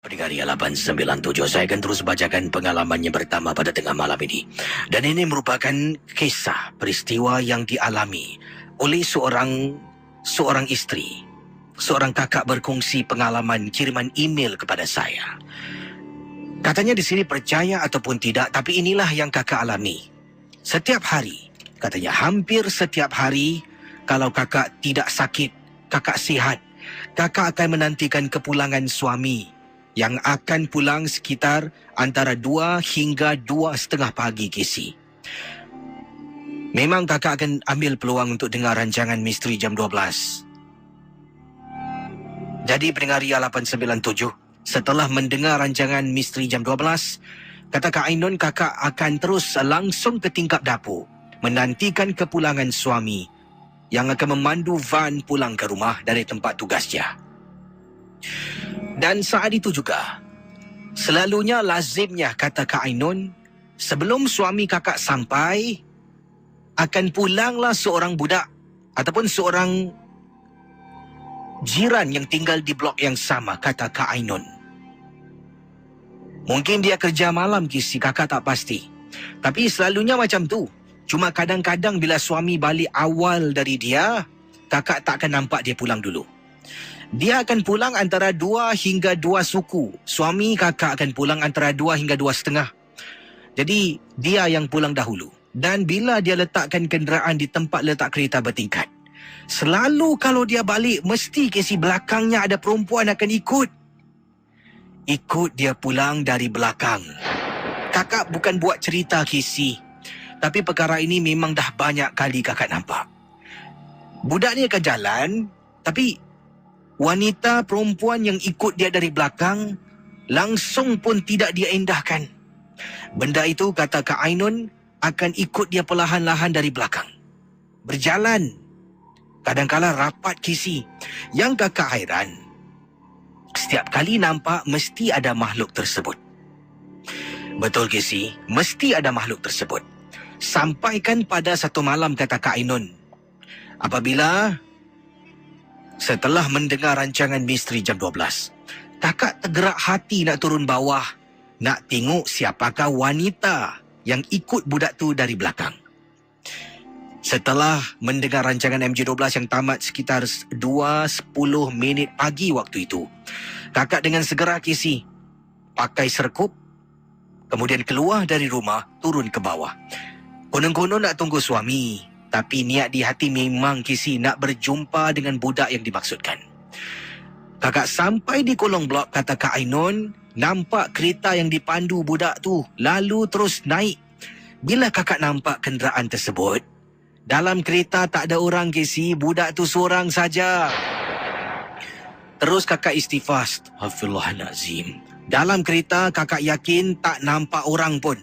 Pendengar 897, saya akan terus bacakan pengalamannya pertama pada tengah malam ini. Dan ini merupakan kisah peristiwa yang dialami oleh seorang isteri. Seorang kakak berkongsi pengalaman kiriman email kepada saya. Katanya di sini percaya ataupun tidak, tapi inilah yang kakak alami. Setiap hari, katanya hampir setiap hari, kalau kakak tidak sakit, kakak sihat, kakak akan menantikan kepulangan suami yang akan pulang sekitar antara 2 hingga 2:30 pagi, Casey. Memang kakak akan ambil peluang untuk dengar rancangan Misteri Jam 12. Jadi pendengar Ria 897, setelah mendengar rancangan Misteri Jam 12, kata Kak Ainun, kakak akan terus langsung ke tingkap dapur menantikan kepulangan suami yang akan memandu van pulang ke rumah dari tempat tugasnya. Dan saat itu juga, selalunya lazimnya, kata Kak Ainun, sebelum suami kakak sampai, akan pulanglah seorang budak ataupun seorang jiran yang tinggal di blok yang sama, kata Kak Ainun. Mungkin dia kerja malam, Kisi, kakak tak pasti. Tapi selalunya macam tu. Cuma kadang-kadang bila suami balik awal dari dia, kakak tak akan nampak dia pulang dulu. Dia akan pulang antara 2 hingga 2 suku. Suami kakak akan pulang antara 2 hingga 2:30. Jadi, dia yang pulang dahulu. Dan bila dia letakkan kenderaan di tempat letak kereta bertingkat, selalu kalau dia balik, mesti kesi belakangnya ada perempuan akan ikut. Ikut dia pulang dari belakang. Kakak bukan buat cerita, Kesi. Tapi perkara ini memang dah banyak kali kakak nampak. Budak ni akan jalan, tapi wanita perempuan yang ikut dia dari belakang langsung pun tidak dia indahkan. Benda itu, kata Kak Ainun, akan ikut dia perlahan-lahan dari belakang. Berjalan. Kadang-kadang rapat, Kisi. Yang kakak hairan, setiap kali nampak mesti ada makhluk tersebut. Betul, Kisi, mesti ada makhluk tersebut. Sampaikan pada satu malam, kata Kak Ainun, apabila setelah mendengar rancangan Misteri Jam 12, kakak tergerak hati nak turun bawah, nak tengok siapakah wanita yang ikut budak tu dari belakang. Setelah mendengar rancangan MJ12 yang tamat sekitar 2:10 pagi waktu itu, kakak dengan segera, Kisi, pakai serkup, kemudian keluar dari rumah, turun ke bawah. Konon-konon nak tunggu suami, tapi niat di hati memang, Kisi, nak berjumpa dengan budak yang dimaksudkan. Kakak sampai di kolong blok, kata Kak Ainun, nampak kereta yang dipandu budak tu lalu terus naik. Bila kakak nampak kenderaan tersebut, dalam kereta tak ada orang, Kisi, budak tu seorang saja. Terus kakak istighfar, Astaghfirullahalazim. Dalam kereta kakak yakin tak nampak orang pun.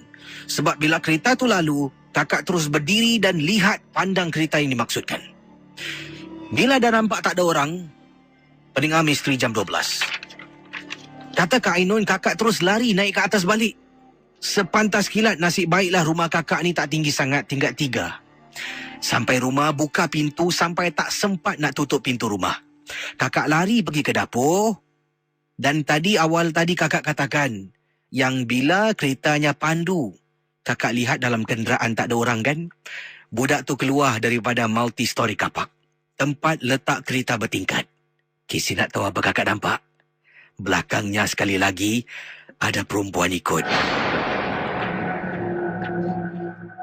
Sebab bila kereta tu lalu, kakak terus berdiri dan lihat pandang kereta yang dimaksudkan. Bila dah nampak tak ada orang, pendengar Misteri Jam 12, kata Kak Ainun, kakak terus lari naik ke atas balik. Sepantas kilat, nasib baiklah rumah kakak ni tak tinggi sangat, tingkat 3. Sampai rumah, buka pintu sampai tak sempat nak tutup pintu rumah. Kakak lari pergi ke dapur. Dan awal tadi kakak katakan, yang bila keretanya pandu, kakak lihat dalam kenderaan tak ada orang kan? Budak tu keluar daripada multi-story kapak, tempat letak kereta bertingkat. Kisi nak tahu apa kakak nampak? Belakangnya sekali lagi, ada perempuan ikut.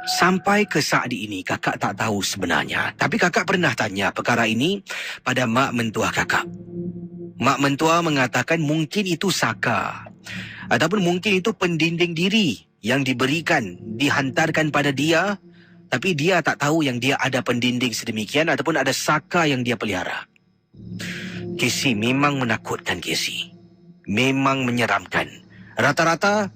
Sampai ke saat ini, kakak tak tahu sebenarnya. Tapi kakak pernah tanya perkara ini pada mak mentua kakak. Mak mentua mengatakan mungkin itu saka. Ataupun mungkin itu pendinding diri yang diberikan, dihantarkan pada dia. Tapi dia tak tahu yang dia ada pendinding sedemikian ataupun ada saka yang dia pelihara. Kisi, memang menakutkan, Kisi. Memang menyeramkan. Rata-rata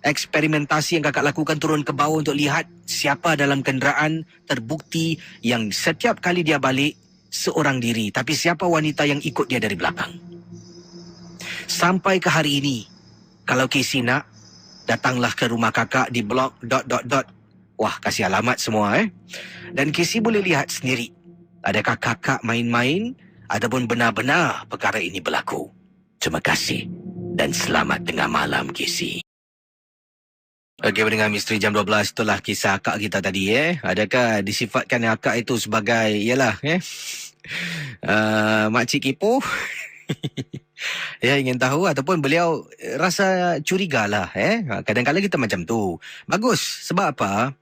eksperimentasi yang kakak lakukan turun ke bawah untuk lihat siapa dalam kenderaan, terbukti yang setiap kali dia balik seorang diri, tapi siapa wanita yang ikut dia dari belakang. Sampai ke hari ini, kalau Kisi nak, datanglah ke rumah kakak di blok ... Wah, kasih alamat semua Dan Kisi boleh lihat sendiri, adakah kakak main-main ataupun benar-benar perkara ini berlaku. Terima kasih. Dan selamat tengah malam, Casey. Okey, pendengar Misteri Jam 12, itulah kisah akak kita tadi. Adakah disifatkan akak itu sebagai, makcik kipu? Ya, ingin tahu ataupun beliau rasa curiga lah. Kadang-kadang kita macam tu. Bagus. Sebab apa?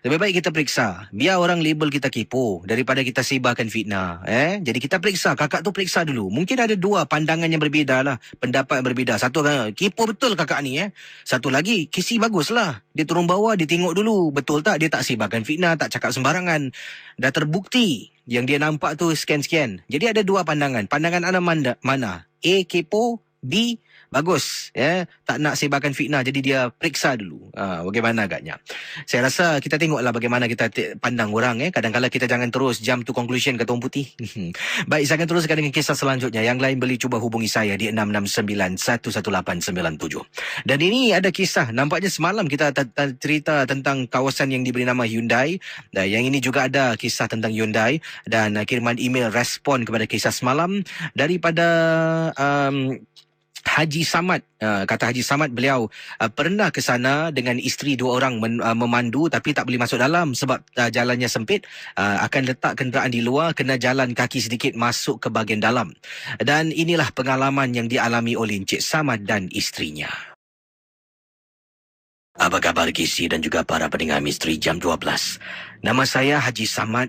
Lebih baik kita periksa. Biar orang label kita kipu daripada kita sebarkan fitnah. Jadi kita periksa. Kakak tu periksa dulu. Mungkin ada dua pandangan yang berbeza lah. Pendapat yang berbeza. Satu, kipu betul kakak ni. Satu lagi, kisi bagus lah. Dia turun bawah, dia tengok dulu. Betul tak? Dia tak sebarkan fitnah, tak cakap sembarangan. Dah terbukti yang dia nampak tu scan-scan. Jadi ada dua pandangan. Pandangan anda mana? A, kepo. B, bagus. Tak nak sebarkan fitnah. Jadi dia periksa dulu. Bagaimana agaknya. Saya rasa kita tengoklah bagaimana kita pandang orang. Kadang-kadang kita jangan terus jump to conclusion kata orang putih. Baik, saya akan teruskan dengan kisah selanjutnya. Yang lain boleh cuba hubungi saya di 669-11897. Dan ini ada kisah. Nampaknya semalam kita cerita tentang kawasan yang diberi nama Hyundai. Dan yang ini juga ada kisah tentang Hyundai. Dan kiriman email respon kepada kisah semalam daripada Haji Samad. Kata Haji Samad, beliau pernah ke sana dengan isteri 2 orang memandu, tapi tak boleh masuk dalam sebab jalannya sempit. Akan letak kenderaan di luar, kena jalan kaki sedikit masuk ke bahagian dalam. Dan inilah pengalaman yang dialami oleh Encik Samad dan isterinya. Apa khabar Kisi dan juga para pendengar Misteri Jam 12? Nama saya Haji Samad.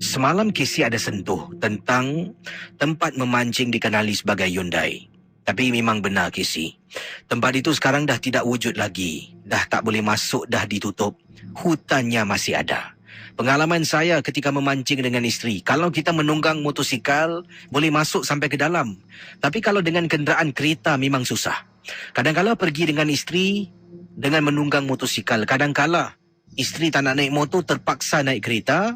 Semalam Kisi ada sentuh tentang tempat memancing dikenali sebagai Hyundai. Tapi memang benar, Casey. Tempat itu sekarang dah tidak wujud lagi. Dah tak boleh masuk, dah ditutup. Hutannya masih ada. Pengalaman saya ketika memancing dengan isteri, kalau kita menunggang motosikal, boleh masuk sampai ke dalam. Tapi kalau dengan kenderaan kereta memang susah. Kadang-kala pergi dengan isteri dengan menunggang motosikal. Kadang-kala isteri tak nak naik motor, terpaksa naik kereta.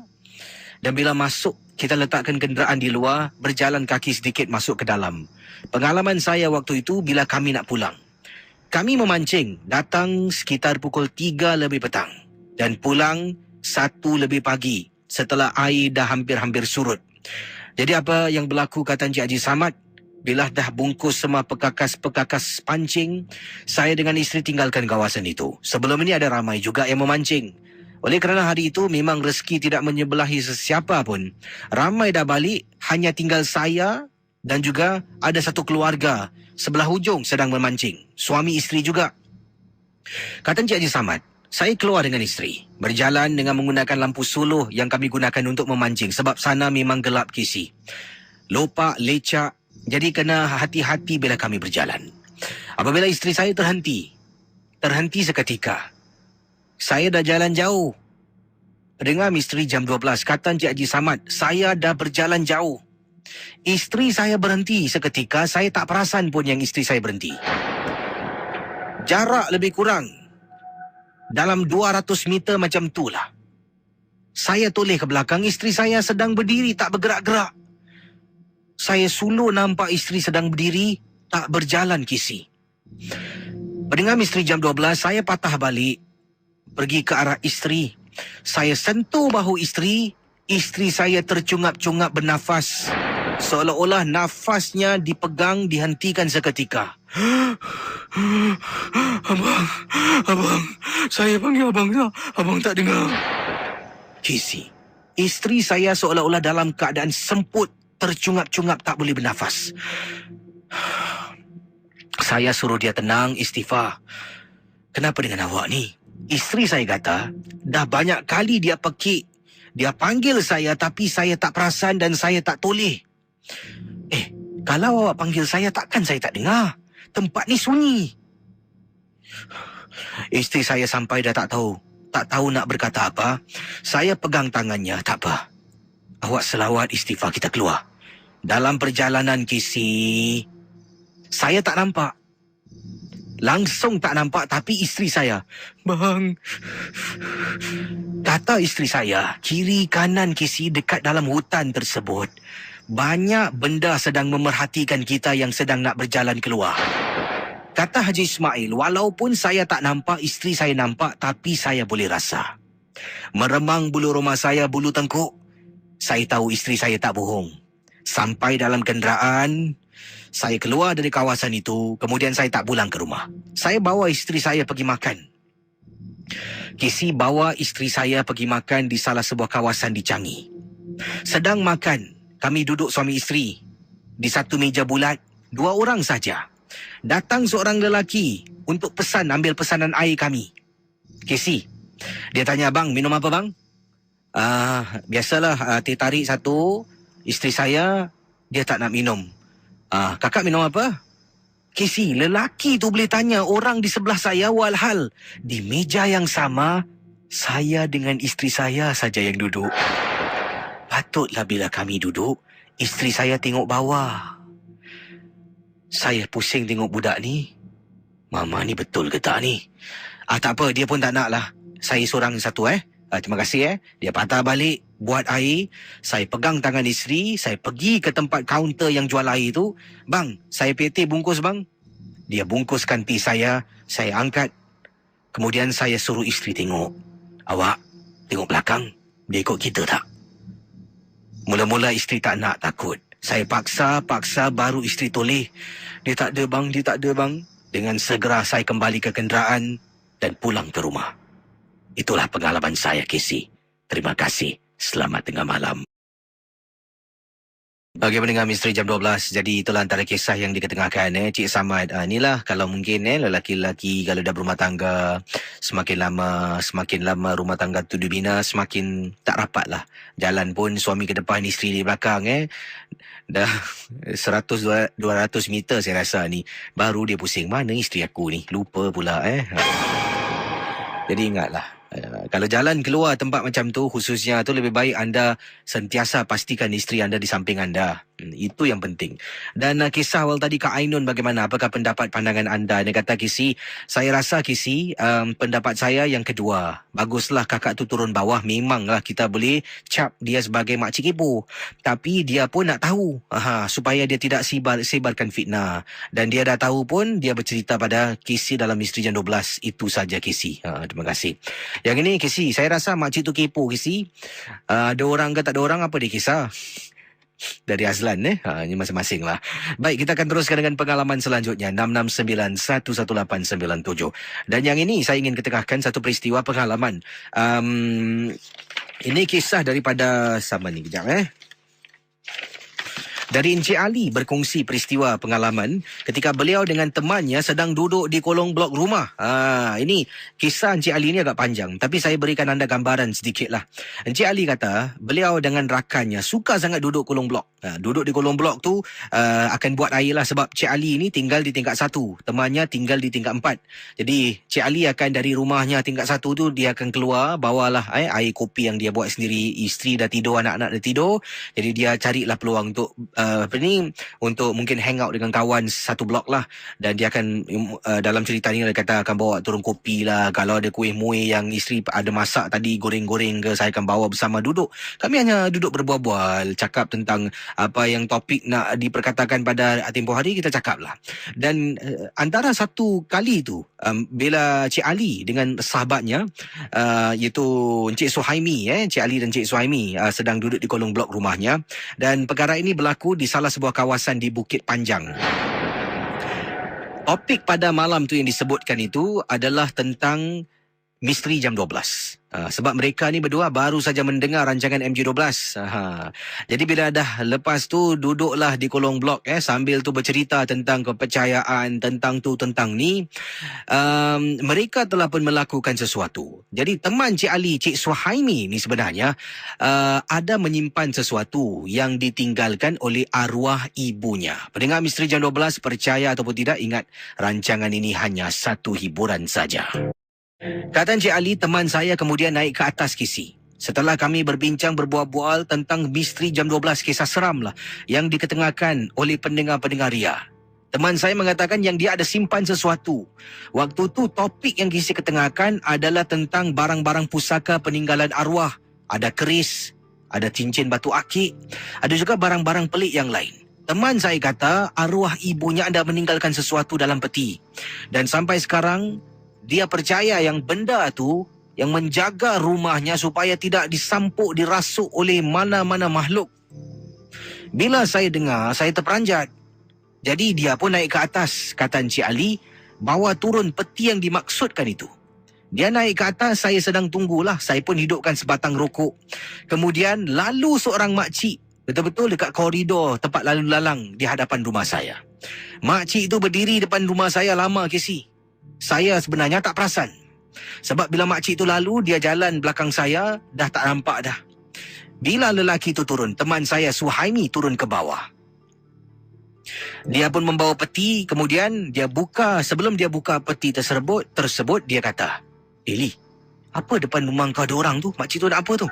Dan bila masuk, kita letakkan kenderaan di luar, berjalan kaki sedikit masuk ke dalam. Pengalaman saya waktu itu bila kami nak pulang. Kami memancing, datang sekitar pukul 3 lebih petang. Dan pulang 1 lebih pagi, setelah air dah hampir-hampir surut. Jadi apa yang berlaku kata Encik Haji Samad, bila dah bungkus semua pekakas-pekakas pancing, saya dengan isteri tinggalkan kawasan itu. Sebelum ini ada ramai juga yang memancing. Oleh kerana hari itu memang rezeki tidak menyebelahi sesiapa pun. Ramai dah balik, hanya tinggal saya dan juga ada satu keluarga sebelah hujung sedang memancing. Suami isteri juga. Kata Encik Haji Samad, saya keluar dengan isteri. Berjalan dengan menggunakan lampu suluh yang kami gunakan untuk memancing. Sebab sana memang gelap, Kisi. Lopak, lecak. Jadi kena hati-hati bila kami berjalan. Apabila isteri saya terhenti seketika. Saya dah jalan jauh. Dengar Misteri Jam 12, kata Encik Haji Samad, saya dah berjalan jauh. Isteri saya berhenti seketika, saya tak perasan pun yang isteri saya berhenti. Jarak lebih kurang dalam 200 meter macam tu lah. Saya toleh ke belakang, isteri saya sedang berdiri, tak bergerak-gerak. Saya suluh nampak isteri sedang berdiri, tak berjalan, Kisi. Pendengar Misteri Jam 12, saya patah balik, pergi ke arah isteri. Saya sentuh bahu isteri. Isteri saya tercungap-cungap bernafas. Seolah-olah nafasnya dipegang, dihentikan seketika. Abang, saya panggil abang tak? Abang tak dengar. Kisi, isteri saya seolah-olah dalam keadaan semput, tercungap-cungap, tak boleh bernafas. Saya suruh dia tenang, istighfar. Kenapa dengan awak ni? Isteri saya kata, dah banyak kali dia pekik. Dia panggil saya tapi saya tak perasan dan saya tak toleh. Kalau awak panggil saya takkan saya tak dengar? Tempat ni sunyi. Isteri saya sampai dah tak tahu nak berkata apa. Saya pegang tangannya, tak apa. Awak selawat istighfar, kita keluar. Dalam perjalanan Kisi, saya tak nampak. Langsung tak nampak, tapi isteri saya, bang, kata isteri saya, kiri kanan Kisi dekat dalam hutan tersebut, banyak benda sedang memerhatikan kita yang sedang nak berjalan keluar. Kata Haji Ismail, walaupun saya tak nampak, isteri saya nampak, tapi saya boleh rasa. Meremang bulu rumah saya, bulu tengkuk. Saya tahu isteri saya tak bohong. Sampai dalam kenderaan, Saya keluar dari kawasan itu, kemudian saya tak pulang ke rumah. Saya bawa isteri saya pergi makan. Casey bawa isteri saya pergi makan di salah sebuah kawasan di Changi. Sedang makan, kami duduk suami isteri di satu meja bulat, 2 orang saja. Datang seorang lelaki untuk ambil pesanan air kami. Casey, dia tanya, "Bang, minum apa bang?" Biasalah, teh tarik satu. Isteri saya, dia tak nak minum. Kakak minum apa? Casey, lelaki tu boleh tanya orang di sebelah saya, walhal di meja yang sama, saya dengan isteri saya saja yang duduk. Patutlah bila kami duduk, isteri saya tengok bawah. Saya pusing tengok budak ni. Mama ni betul ke tak ni? Tak apa, dia pun tak nak lah. Saya seorang satu terima kasih Dia patah balik, buat air. Saya pegang tangan isteri, saya pergi ke tempat kaunter yang jual air tu. "Bang, saya PT bungkus bang." Dia bungkuskan teh saya angkat. Kemudian saya suruh isteri tengok. "Awak, tengok belakang, dia ikut kita tak?" Mula-mula isteri tak nak, takut. Saya paksa baru isteri toleh. Dia tak ada bang. Dengan segera saya kembali ke kenderaan dan pulang ke rumah. Itulah pengalaman saya, Casey. Terima kasih. Selamat tengah malam. Okey, pendengar Misteri Jam 12. Jadi itulah antara kisah yang diketengahkan Cik Samad. Inilah kalau mungkin lelaki-lelaki kalau dah berumah tangga, semakin lama rumah tangga tu dibina, semakin tak rapat lah. Jalan pun suami ke depan, isteri di belakang Dah 100-200 meter saya rasa ni. Baru dia pusing, mana isteri aku ni? Lupa pula Jadi ingatlah, kalau jalan keluar tempat macam tu, khususnya tu lebih baik anda sentiasa pastikan isteri anda di samping anda. Itu yang penting. Dan kisah awal tadi Kak Ainun bagaimana? Apakah pendapat pandangan anda? Dia kata, Casey, saya rasa Casey, pendapat saya yang kedua. Baguslah kakak tu turun bawah. Memanglah kita boleh cap dia sebagai makcik kepo. Tapi dia pun nak tahu. Supaya dia tidak sebarkan fitnah. Dan dia dah tahu pun, dia bercerita pada Casey dalam Misteri Jam 12. Itu saja Casey. Terima kasih. Yang ini Casey, saya rasa makcik tu kepo Casey. Ada orang ke tak ada orang, apa dia kisah? Dari Azlan ini masing-masing lah. Baik, kita akan teruskan dengan pengalaman selanjutnya 669-11897. Dan yang ini saya ingin ketengahkan satu peristiwa pengalaman. Ini kisah daripada sama ni kejap Dari Encik Ali berkongsi peristiwa pengalaman ketika beliau dengan temannya sedang duduk di kolong blok rumah. Ini kisah Encik Ali ni agak panjang, tapi saya berikan anda gambaran sedikit lah. Encik Ali kata beliau dengan rakannya suka sangat duduk kolong blok. Duduk di kolong blok tu akan buat air lah, sebab Cik Ali ni tinggal di tingkat 1, temannya tinggal di tingkat 4. Jadi Cik Ali akan dari rumahnya tingkat 1 tu, dia akan keluar bawalah air kopi yang dia buat sendiri. Isteri dah tidur, anak-anak dah tidur. Jadi dia carilah peluang untuk untuk mungkin hang out dengan kawan satu blok lah. Dan dia akan dalam cerita ni dia kata akan bawa turun kopi lah. Kalau ada kuih muih yang isteri ada masak tadi, goreng-goreng ke, saya akan bawa bersama duduk. Kami hanya duduk berbual-bual, cakap tentang apa yang topik nak diperkatakan pada tempoh hari, kita cakap lah. Dan antara satu kali tu bila Cik Ali dengan sahabatnya iaitu Encik Suhaimi, Cik Ali dan Encik Suhaimi sedang duduk di kolong blok rumahnya. Dan perkara ini berlaku di salah sebuah kawasan di Bukit Panjang. Topik pada malam tu yang disebutkan itu adalah tentang Misteri Jam 12. Sebab mereka ni berdua baru saja mendengar rancangan MJ12. Jadi bila dah lepas tu duduklah di kolong blok sambil tu bercerita tentang kepercayaan, tentang tu, tentang ni. Mereka telah pun melakukan sesuatu. Jadi teman Cik Ali, Cik Suhaimi ni sebenarnya ada menyimpan sesuatu yang ditinggalkan oleh arwah ibunya. Pendengar Misteri Jam 12, percaya ataupun tidak, ingat rancangan ini hanya satu hiburan saja. Kata Encik Ali, teman saya kemudian naik ke atas Casey. Setelah kami berbincang berbual-bual tentang Misteri Jam 12, kisah seram lah yang diketengahkan oleh pendengar-pendengar Ria. Teman saya mengatakan yang dia ada simpan sesuatu. Waktu tu topik yang Casey ketengahkan adalah tentang barang-barang pusaka peninggalan arwah. Ada keris, ada cincin batu akik, ada juga barang-barang pelik yang lain. Teman saya kata arwah ibunya ada meninggalkan sesuatu dalam peti. Dan sampai sekarang dia percaya yang benda tu yang menjaga rumahnya supaya tidak disampuk, dirasuk oleh mana-mana makhluk. Bila saya dengar, saya terperanjat. Jadi dia pun naik ke atas, kata Encik Ali, bawa turun peti yang dimaksudkan itu. Dia naik ke atas, saya sedang tunggulah. Saya pun hidupkan sebatang rokok. Kemudian lalu seorang makcik, betul-betul dekat koridor tempat lalu lalang di hadapan rumah saya. Makcik itu berdiri depan rumah saya lama, Casey. Saya sebenarnya tak perasan. Sebab bila makcik itu lalu, dia jalan belakang saya, dah tak nampak dah. Bila lelaki itu turun, teman saya Suhaimi turun ke bawah. Dia pun membawa peti, kemudian dia buka, sebelum dia buka peti tersebut dia kata, "Eli, apa depan rumah kau ada orang tu? Makcik tu nak apa tu?"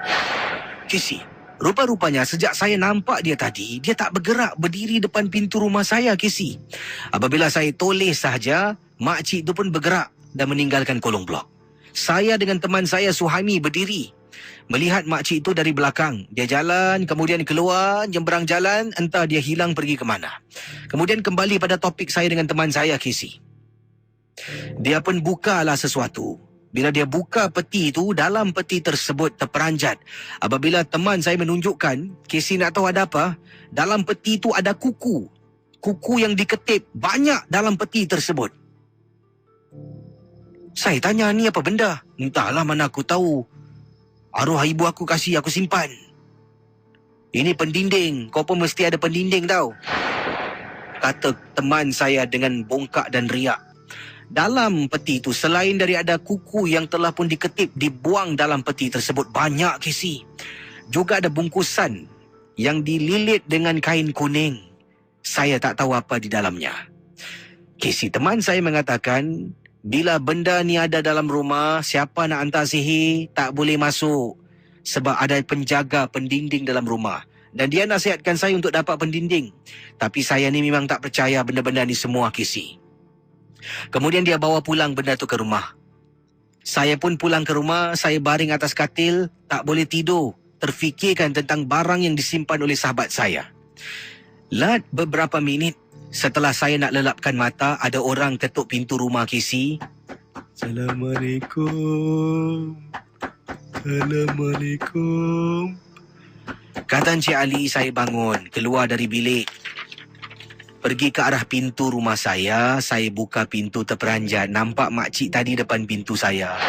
Casey, rupa-rupanya sejak saya nampak dia tadi, dia tak bergerak berdiri depan pintu rumah saya, Casey. Apabila saya toleh sahaja, makcik tu pun bergerak dan meninggalkan kolong blok. Saya dengan teman saya Suhaimi berdiri, melihat makcik itu dari belakang. Dia jalan, kemudian keluar, jemberang jalan, entah dia hilang pergi ke mana. Kemudian kembali pada topik saya dengan teman saya, Casey. Dia pun bukalah sesuatu. Bila dia buka peti itu, dalam peti tersebut terperanjat. Apabila teman saya menunjukkan, Casey nak tahu ada apa? Dalam peti itu ada kuku. Kuku yang diketip banyak dalam peti tersebut. Saya tanya, ni apa benda? Entahlah, mana aku tahu. Arwah ibu aku kasih aku simpan. Ini pendinding. Kau pun mesti ada pendinding tau, kata teman saya dengan bongkak dan riak. Dalam peti itu, selain dari ada kuku yang telah pun diketip, dibuang dalam peti tersebut, banyak, Casey. Juga ada bungkusan yang dililit dengan kain kuning. Saya tak tahu apa di dalamnya. Casey, teman saya mengatakan, bila benda ni ada dalam rumah, siapa nak hantar sihir, tak boleh masuk. Sebab ada penjaga pendinding dalam rumah. Dan dia nasihatkan saya untuk dapat pendinding. Tapi saya ni memang tak percaya benda-benda ni semua, Casey. Kemudian dia bawa pulang benda tu ke rumah. Saya pun pulang ke rumah, saya baring atas katil, tak boleh tidur, terfikirkan tentang barang yang disimpan oleh sahabat saya. Lat beberapa minit setelah saya nak lelapkan mata, ada orang ketuk pintu rumah, Casey. Assalamualaikum. Assalamualaikum. Kata Encik Ali, saya bangun, keluar dari bilik. Pergi ke arah pintu rumah saya buka pintu terperanjat. Nampak makcik tadi depan pintu saya.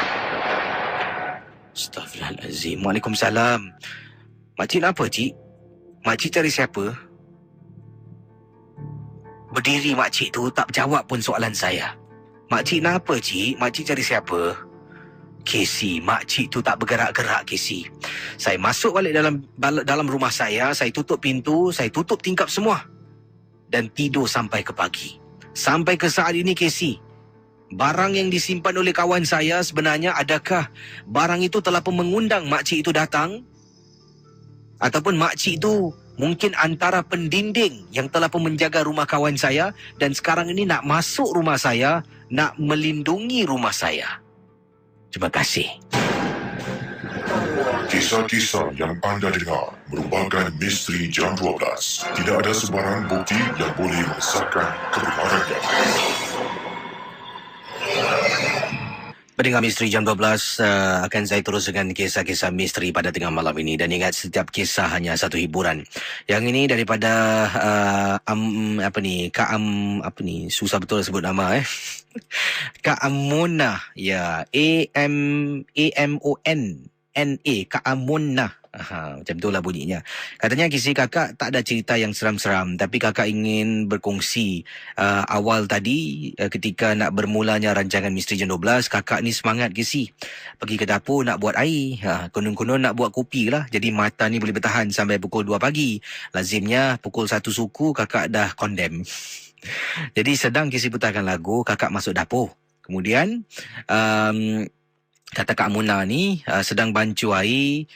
Astaghfirullahalazim. Waalaikumsalam. Makcik nak apa, cik? Makcik cari siapa? Berdiri makcik tu, tak jawab pun soalan saya. Makcik nak apa, cik? Makcik cari siapa? Casey, makcik tu tak bergerak-gerak, Casey. Saya masuk balik dalam rumah saya tutup pintu, saya tutup tingkap semua. Dan tidur sampai ke pagi. Sampai ke saat ini, Casey, barang yang disimpan oleh kawan saya sebenarnya, adakah barang itu telah pun mengundang makcik itu datang? Ataupun makcik itu mungkin antara pendinding yang telah pun menjaga rumah kawan saya dan sekarang ini nak masuk rumah saya, nak melindungi rumah saya. Terima kasih. Kisah-kisah yang anda dengar merupakan misteri Jam 12. Tidak ada sebarang bukti yang boleh mengesahkan kebenarannya. Pendengar Misteri Jam 12, akan saya terus dengan kisah-kisah misteri pada tengah malam ini. Dan ingat, setiap kisah hanya satu hiburan. Yang ini daripada susah betul sebut nama Kak Amona, ya, Amonna, Kak Amona. Macam itulah bunyinya. Katanya kisi kakak tak ada cerita yang seram-seram, tapi kakak ingin berkongsi awal tadi ketika nak bermulanya rancangan Misteri Jam 12, kakak ni semangat kisi pergi ke dapur nak buat air. Konon-konon nak buat kopi lah, jadi mata ni boleh bertahan sampai pukul 2 pagi. Lazimnya pukul 1 suku kakak dah condemn. Jadi sedang kisi putarkan lagu, kakak masuk dapur. Kemudian kata Kak Muna ni sedang bancu air.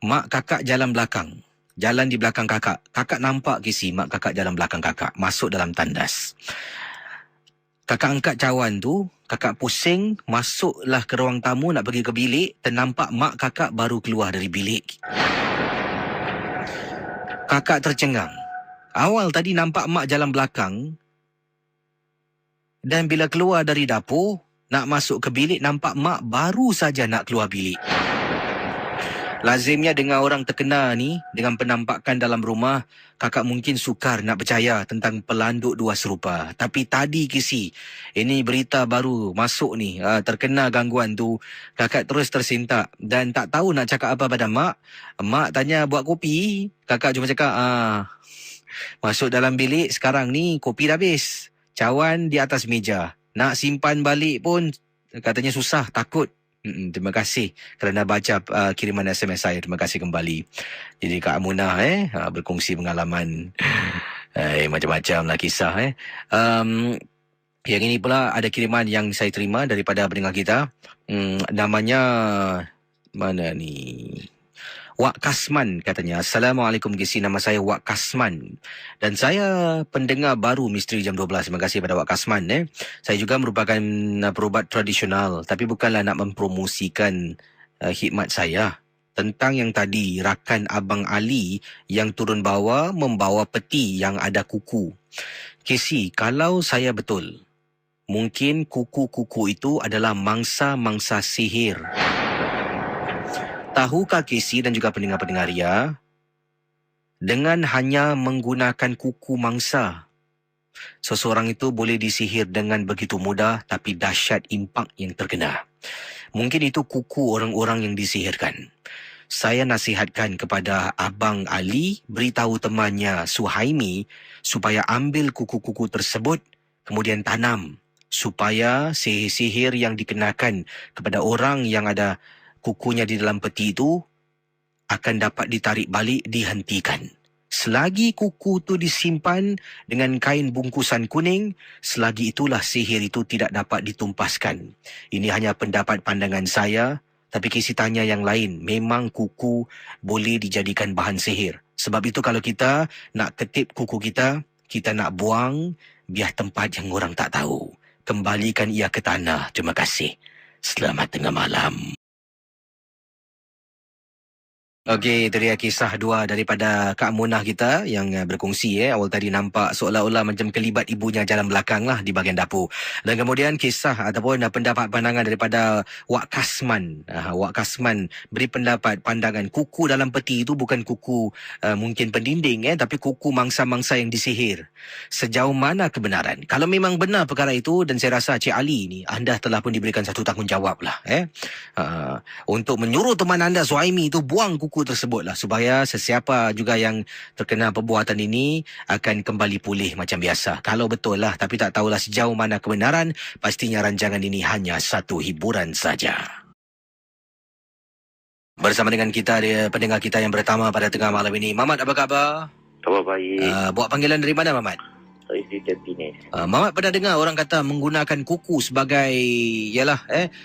Mak kakak jalan belakang. Jalan di belakang kakak. Kakak nampak kisi mak kakak jalan belakang kakak. Masuk dalam tandas. Kakak angkat cawan tu. Kakak pusing. Masuklah ke ruang tamu nak pergi ke bilik. Ternampak mak kakak baru keluar dari bilik. Kakak tercengang. Awal tadi nampak mak jalan belakang. Dan bila keluar dari dapur, nak masuk ke bilik, nampak mak baru saja nak keluar bilik. Lazimnya dengan orang terkena ni, dengan penampakan dalam rumah, kakak mungkin sukar nak percaya tentang pelanduk dua serupa. Tapi tadi Kisi, ini berita baru masuk ni, terkena gangguan tu, kakak terus tersentak dan tak tahu nak cakap apa pada mak. Mak tanya buat kopi, kakak cuma cakap, masuk dalam bilik sekarang ni kopi dah habis. Cawan di atas meja. Nak simpan balik pun katanya susah, takut. Terima kasih kerana baca kiriman SMS saya. Terima kasih kembali. Jadi Kak Amunah berkongsi pengalaman. Macam-macam lah kisah. Yang ini pula ada kiriman yang saya terima daripada pendengar kita. Namanya mana ni? Wak Kasman katanya. Assalamualaikum Gisi, nama saya Wak Kasman. Dan saya pendengar baru Misteri Jam 12. Terima kasih pada Wak Kasman. Saya juga merupakan perubat tradisional. Tapi bukanlah nak mempromosikan khidmat saya. Tentang yang tadi, rakan Abang Ali yang turun bawah membawa peti yang ada kuku. Gisi, kalau saya betul, mungkin kuku-kuku itu adalah mangsa-mangsa sihir. Tahukah Casey dan juga pendengar-pendengar Ria, dengan hanya menggunakan kuku mangsa, seseorang itu boleh disihir dengan begitu mudah, tapi dahsyat impak yang terkena. Mungkin itu kuku orang-orang yang disihirkan. Saya nasihatkan kepada Abang Ali, beritahu temannya Suhaimi supaya ambil kuku-kuku tersebut, kemudian tanam, supaya sihir-sihir yang dikenakan kepada orang yang ada kukunya di dalam peti itu akan dapat ditarik balik, dihentikan. Selagi kuku itu disimpan dengan kain bungkusan kuning, selagi itulah sihir itu tidak dapat ditumpaskan. Ini hanya pendapat pandangan saya, tapi Kisi tanya yang lain. Memang kuku boleh dijadikan bahan sihir. Sebab itu kalau kita nak ketip kuku kita, kita nak buang, biar tempat yang orang tak tahu. Kembalikan ia ke tanah. Terima kasih. Selamat tengah malam. Okey, itu dia kisah dua daripada Kak Munah kita yang berkongsi. Awal tadi nampak seolah-olah macam kelibat ibunya jalan belakang lah di bahagian dapur. Dan kemudian kisah ataupun pendapat pandangan daripada Wak Kasman. Wak Kasman beri pendapat pandangan kuku dalam peti itu bukan kuku mungkin pendinding tapi kuku mangsa-mangsa yang disihir. Sejauh mana kebenaran? Kalau memang benar perkara itu, dan saya rasa Cik Ali ni, anda telah pun diberikan satu tanggungjawab lah. Untuk menyuruh teman anda Suhaimi itu buang kuku tersebutlah, supaya sesiapa juga yang terkena perbuatan ini akan kembali pulih macam biasa. Kalau betul lah, tapi tak tahulah sejauh mana kebenaran. Pastinya rancangan ini hanya satu hiburan saja. Bersama dengan kita, dia pendengar kita yang pertama pada tengah malam ini. Mamat, apa khabar? Khabar baik. Buat panggilan dari mana, Mamat? Saya di Tampines. Mamat pernah dengar orang kata menggunakan kuku sebagai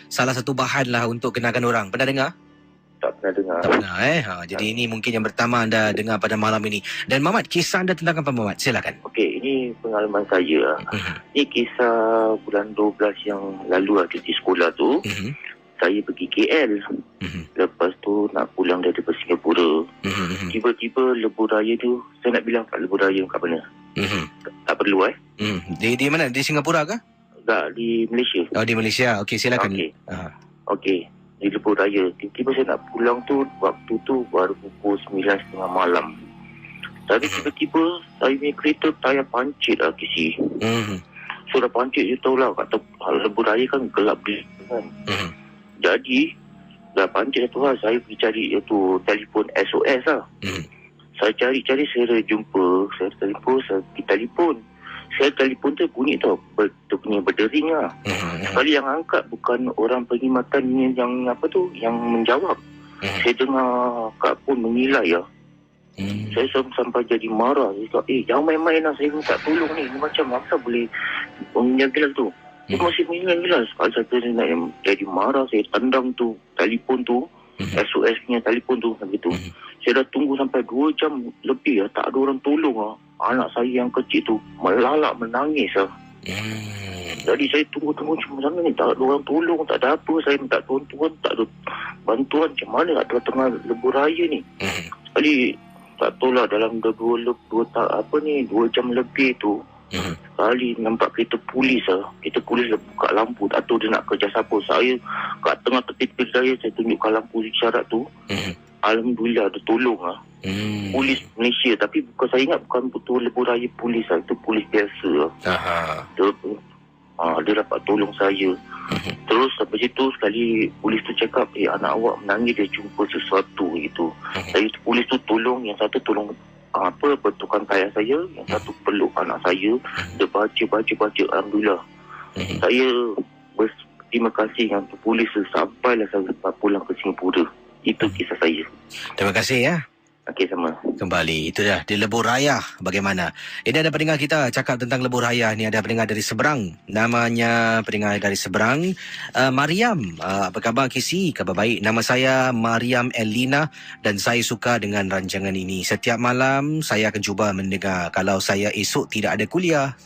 salah satu bahan lah untuk kenakan orang. Pernah dengar? Tak pernah dengar. Tak pernah Jadi ini mungkin yang pertama anda dengar pada malam ini. Dan Mamat, kisah anda tentang apa, Mamat? Silakan. Okey, ini pengalaman saya. Ini kisah bulan 12 yang lalu cuti sekolah tu. Saya pergi KL. Lepas tu nak pulang daripada Singapura. Tiba-tiba lebuh raya tu, saya nak bilang kat lebuh raya kat mana. Tak perlu Di mana? Di Singapura ke? Tak, di Malaysia. Oh, di Malaysia. Okey, silakan. Okey. Di lebuh raya. Tiba-tiba saya nak pulang tu, waktu tu baru pukul 9.30 malam. Tapi tiba-tiba saya punya kereta tayar pancit Kisi. So dah pancit je tahulah, kata lebuh raya kan gelap kan. Jadi dah pancit tu saya pergi cari itu telefon SOS lah. Saya cari-cari, saya jumpa, saya pergi telefon. Saya telefon tu bunyi tu punya berdering lah. Sekali yang angkat bukan orang perkhidmatan yang yang menjawab. Saya dengar Kak pun mengilai ya. Saya sampai jadi marah. Saya kata, jangan main-main lah, saya minta tolong ni. Macam apa boleh menjaga tu. Dia masih mengilang-ilang. Sekali saya nak jadi marah, saya tendang tu telefon tu, SOS punya telefon tu begitu. Saya dah tunggu sampai 2 jam lebih tak ada orang tolong Anak saya yang kecil tu melalak menangis Jadi saya tunggu macam mana ni, tak ada orang tolong, tak ada apa. Saya minta bantuan, tak ada bantuan. Macam mana nak tengah lebuh raya ni. Sekali tak tahulah dalam 2 jam lebih tu, sekali nampak kereta polis Kereta polis buka lampu, tak tahu dia nak kerja siapa. Saya kat tengah tepi saya tunjukkan lampu isyarat tu. Alhamdulillah ada tolong polis Malaysia, tapi bukan, saya ingat bukan betul lebuh raya polis lah, itu polis biasa lah. Dia dapat tolong saya. Terus sampai situ sekali polis tu cakap, anak awak menangis, dia jumpa sesuatu gitu. Saya polis tu tolong, yang satu tolong betulkan tayar saya, yang satu peluk anak saya. Dia baca Alhamdulillah. Saya berterima kasih dengan polis tu sampailah saya pulang ke Singapura. Itu kisah saya. Terima kasih ya. Okey, sama. Kembali, itu dah di lebuh raya bagaimana. Ini ada pendengar kita cakap tentang lebuh raya ni, ada pendengar dari Seberang. Namanya pendengar dari Seberang, Mariam. Apa khabar Kisi? Khabar baik. Nama saya Mariam Elina dan saya suka dengan rancangan ini. Setiap malam saya akan cuba mendengar kalau saya esok tidak ada kuliah.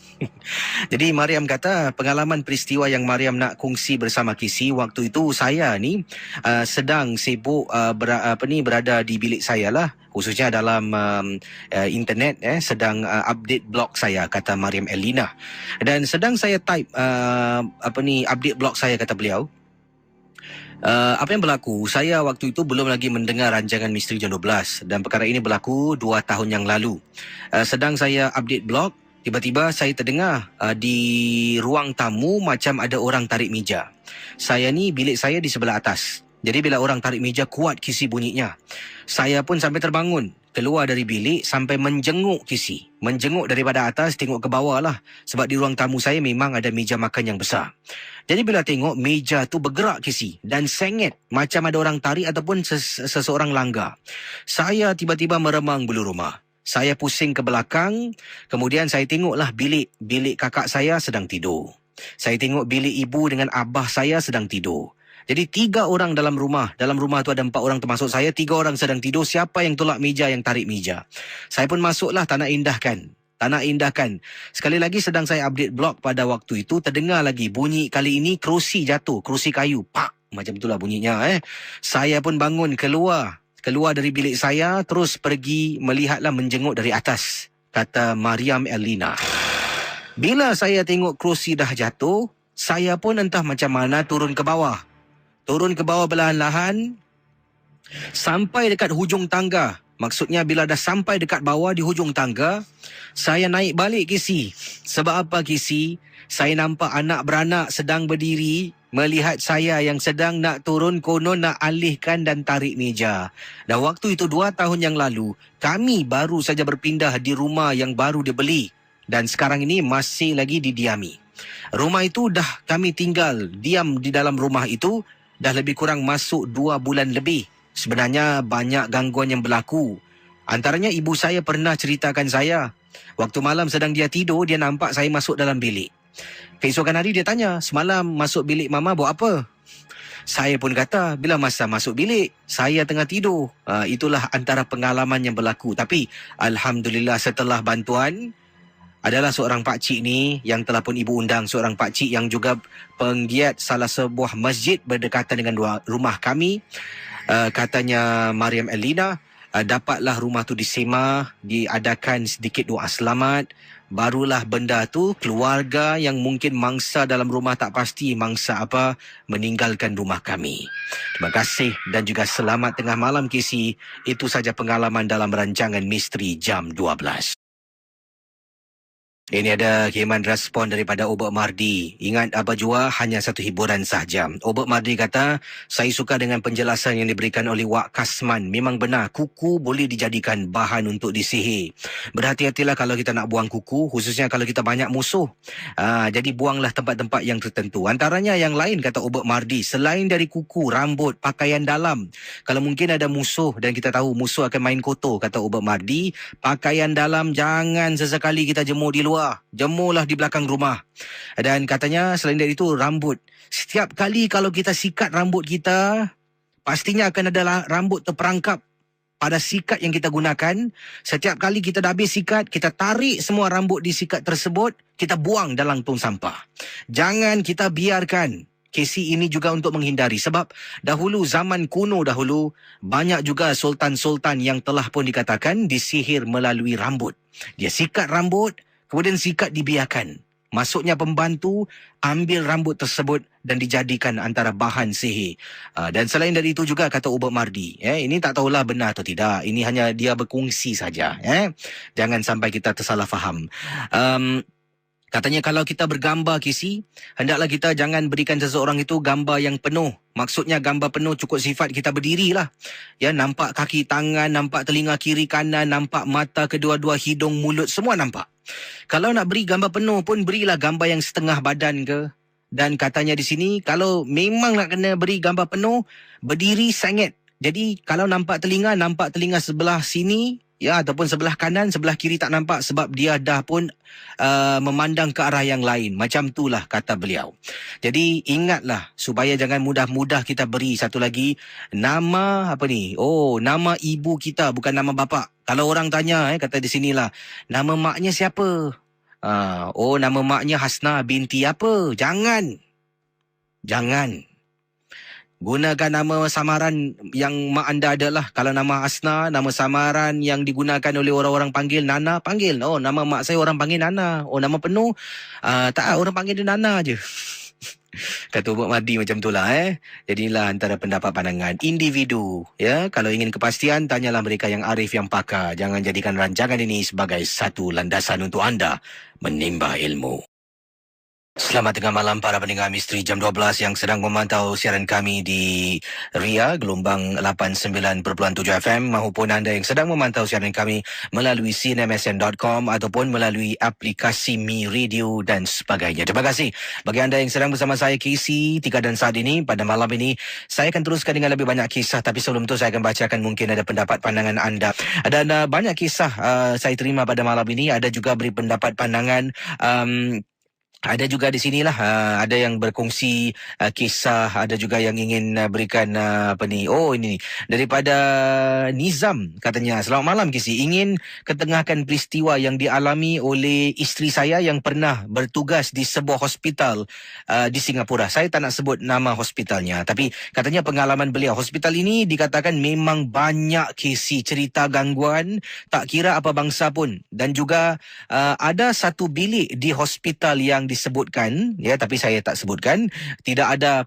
Jadi Mariam kata pengalaman peristiwa yang Mariam nak kongsi bersama Kisi, waktu itu saya ni sedang sibuk berada di bilik saya lah, khususnya dalam internet, sedang update blog saya, kata Mariam Elina. Dan sedang saya type update blog saya, kata beliau. Apa yang berlaku, saya waktu itu belum lagi mendengar rancangan Misteri Jam 12 dan perkara ini berlaku 2 tahun yang lalu. Sedang saya update blog, tiba-tiba saya terdengar di ruang tamu macam ada orang tarik meja. Saya ni, bilik saya di sebelah atas. Jadi bila orang tarik meja, kuat Kisi bunyinya. Saya pun sampai terbangun, keluar dari bilik sampai menjenguk Kisi. Menjenguk daripada atas, tengok ke bawah lah. Sebab di ruang tamu saya memang ada meja makan yang besar. Jadi bila tengok, meja tu bergerak Kisi dan sengit macam ada orang tarik ataupun seseorang langgar. Saya tiba-tiba meremang bulu rumah. Saya pusing ke belakang, kemudian saya tengoklah bilik kakak saya sedang tidur. Saya tengok bilik ibu dengan abah saya sedang tidur. Jadi 3 orang dalam rumah. Dalam rumah tu ada 4 orang termasuk saya, 3 orang sedang tidur. Siapa yang tolak meja, yang tarik meja? Saya pun masuklah, tak nak indahkan. Sekali lagi sedang saya update blog pada waktu itu, terdengar lagi bunyi kali ini kerusi jatuh, kerusi kayu. Pak! Macam itulah bunyinya. Saya pun bangun keluar dari bilik saya, terus pergi melihatlah, menjenguk dari atas, kata Mariam Elina. Bila saya tengok kerusi dah jatuh, saya pun entah macam mana turun ke bawah perlahan-lahan sampai dekat hujung tangga. Maksudnya bila dah sampai dekat bawah di hujung tangga, saya naik balik Kisi. Sebab apa Kisi? Saya nampak anak beranak sedang berdiri melihat saya yang sedang nak turun, konon nak alihkan dan tarik meja. Dan waktu itu 2 tahun yang lalu, kami baru saja berpindah di rumah yang baru dibeli. Dan sekarang ini masih lagi didiami. Rumah itu dah kami diam di dalam rumah itu dah lebih kurang masuk 2 bulan lebih. Sebenarnya banyak gangguan yang berlaku. Antaranya ibu saya pernah ceritakan saya, waktu malam sedang dia tidur, dia nampak saya masuk dalam bilik. Keesokan hari dia tanya, semalam masuk bilik mama buat apa? Saya pun kata, bila masa masuk bilik, saya tengah tidur. Itulah antara pengalaman yang berlaku. Tapi Alhamdulillah setelah bantuan, adalah seorang pakcik ni yang telah pun ibu undang, seorang pakcik yang juga penggiat salah sebuah masjid berdekatan dengan rumah kami. Katanya Mariam Elina, dapatlah rumah tu disewa, diadakan sedikit doa selamat. Barulah benda tu, keluarga yang mungkin mangsa dalam rumah tak pasti mangsa apa, meninggalkan rumah kami. Terima kasih dan juga selamat tengah malam Kisi. Itu saja pengalaman dalam rancangan Misteri Jam 12. Ini ada kiriman respon daripada Obek Mardi. Ingat Abah Jua hanya satu hiburan sahaja. Obek Mardi kata, saya suka dengan penjelasan yang diberikan oleh Wak Kasman. Memang benar, kuku boleh dijadikan bahan untuk disihir. Berhati-hatilah kalau kita nak buang kuku, khususnya kalau kita banyak musuh. Jadi buanglah tempat-tempat yang tertentu. Antaranya yang lain, kata Obek Mardi, selain dari kuku, rambut, pakaian dalam. Kalau mungkin ada musuh dan kita tahu musuh akan main kotor, kata Obek Mardi, pakaian dalam jangan sesekali kita jemur di luar. Jemurlah di belakang rumah. Dan katanya selain dari itu, rambut. Setiap kali kalau kita sikat rambut kita, pastinya akan ada rambut terperangkap pada sikat yang kita gunakan. Setiap kali kita dah habis sikat, kita tarik semua rambut di sikat tersebut, kita buang dalam tong sampah. Jangan kita biarkan. Kesi ini juga untuk menghindari. Sebab dahulu, zaman kuno dahulu, banyak juga sultan-sultan yang telah pun dikatakan disihir melalui rambut. Dia sikat rambut, kemudian sikat dibiarkan. Masuknya pembantu, ambil rambut tersebut dan dijadikan antara bahan sihir. Dan selain dari itu juga kata Ubek Mardi, ini tak tahulah benar atau tidak. Ini hanya dia berkongsi saja. Jangan sampai kita tersalah faham. Katanya kalau kita bergambar kisi, hendaklah kita jangan berikan seseorang itu gambar yang penuh. Maksudnya gambar penuh cukup sifat kita berdirilah. Ya, nampak kaki tangan, nampak telinga kiri kanan, nampak mata kedua-dua, hidung, mulut, semua nampak. Kalau nak beri gambar penuh pun berilah gambar yang setengah badan ke. Dan katanya di sini, kalau memang nak kena beri gambar penuh, berdiri sengit. Jadi kalau nampak telinga sebelah sini, ya, ataupun sebelah kanan, sebelah kiri tak nampak sebab dia dah pun memandang ke arah yang lain. Macam itulah kata beliau. Jadi ingatlah supaya jangan mudah-mudah kita beri satu lagi nama apa ni? Oh, nama ibu kita bukan nama bapa. Kalau orang tanya kata di sinilah, nama maknya siapa? Oh, nama maknya Hasna binti apa? Jangan. Gunakan nama samaran yang mak anda adalah. Kalau nama Hasna, nama samaran yang digunakan oleh orang-orang panggil Nana, panggil. Oh, nama mak saya orang panggil Nana. Oh, nama penuh, tak, orang panggil dia Nana je. Kata Ubek Mardi macam itulah. Jadilah antara pendapat pandangan individu. Ya, kalau ingin kepastian, tanyalah mereka yang arif, yang pakar. Jangan jadikan rancangan ini sebagai satu landasan untuk anda menimba ilmu. Selamat tengah malam para pendengar Misteri Jam 12 yang sedang memantau siaran kami di Ria gelombang 89.7 FM maupun anda yang sedang memantau siaran kami melalui cnmsn.com ataupun melalui aplikasi Mi Radio dan sebagainya. Terima kasih bagi anda yang sedang bersama saya Casey Tika dan saat ini pada malam ini saya akan teruskan dengan lebih banyak kisah, tapi sebelum itu saya akan bacakan mungkin ada pendapat pandangan anda. Dan banyak kisah saya terima pada malam ini. Ada juga beri pendapat pandangan ada juga di sinilah ada yang berkongsi kisah, ada juga yang ingin berikan apa ni? Oh, ini daripada Nizam katanya, selamat malam Kisi, ingin ketengahkan peristiwa yang dialami oleh isteri saya yang pernah bertugas di sebuah hospital di Singapura. Saya tak nak sebut nama hospitalnya, tapi katanya pengalaman beliau, hospital ini dikatakan memang banyak Kisi cerita gangguan tak kira apa bangsa pun, dan juga ada satu bilik di hospital yang disebutkan, ya, tapi saya tak sebutkan, tidak ada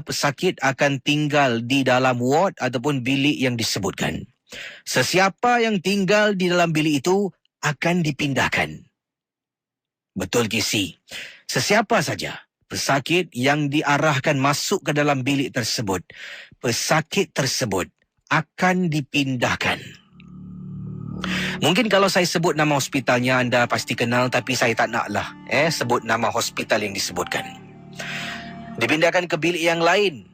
pesakit akan tinggal di dalam ward ataupun bilik yang disebutkan. Sesiapa yang tinggal di dalam bilik itu akan dipindahkan. Betul Kisi. Sesiapa saja pesakit yang diarahkan masuk ke dalam bilik tersebut, pesakit tersebut akan dipindahkan. Mungkin kalau saya sebut nama hospitalnya anda pasti kenal, tapi saya tak naklah sebut nama hospital yang disebutkan. Dipindahkan ke bilik yang lain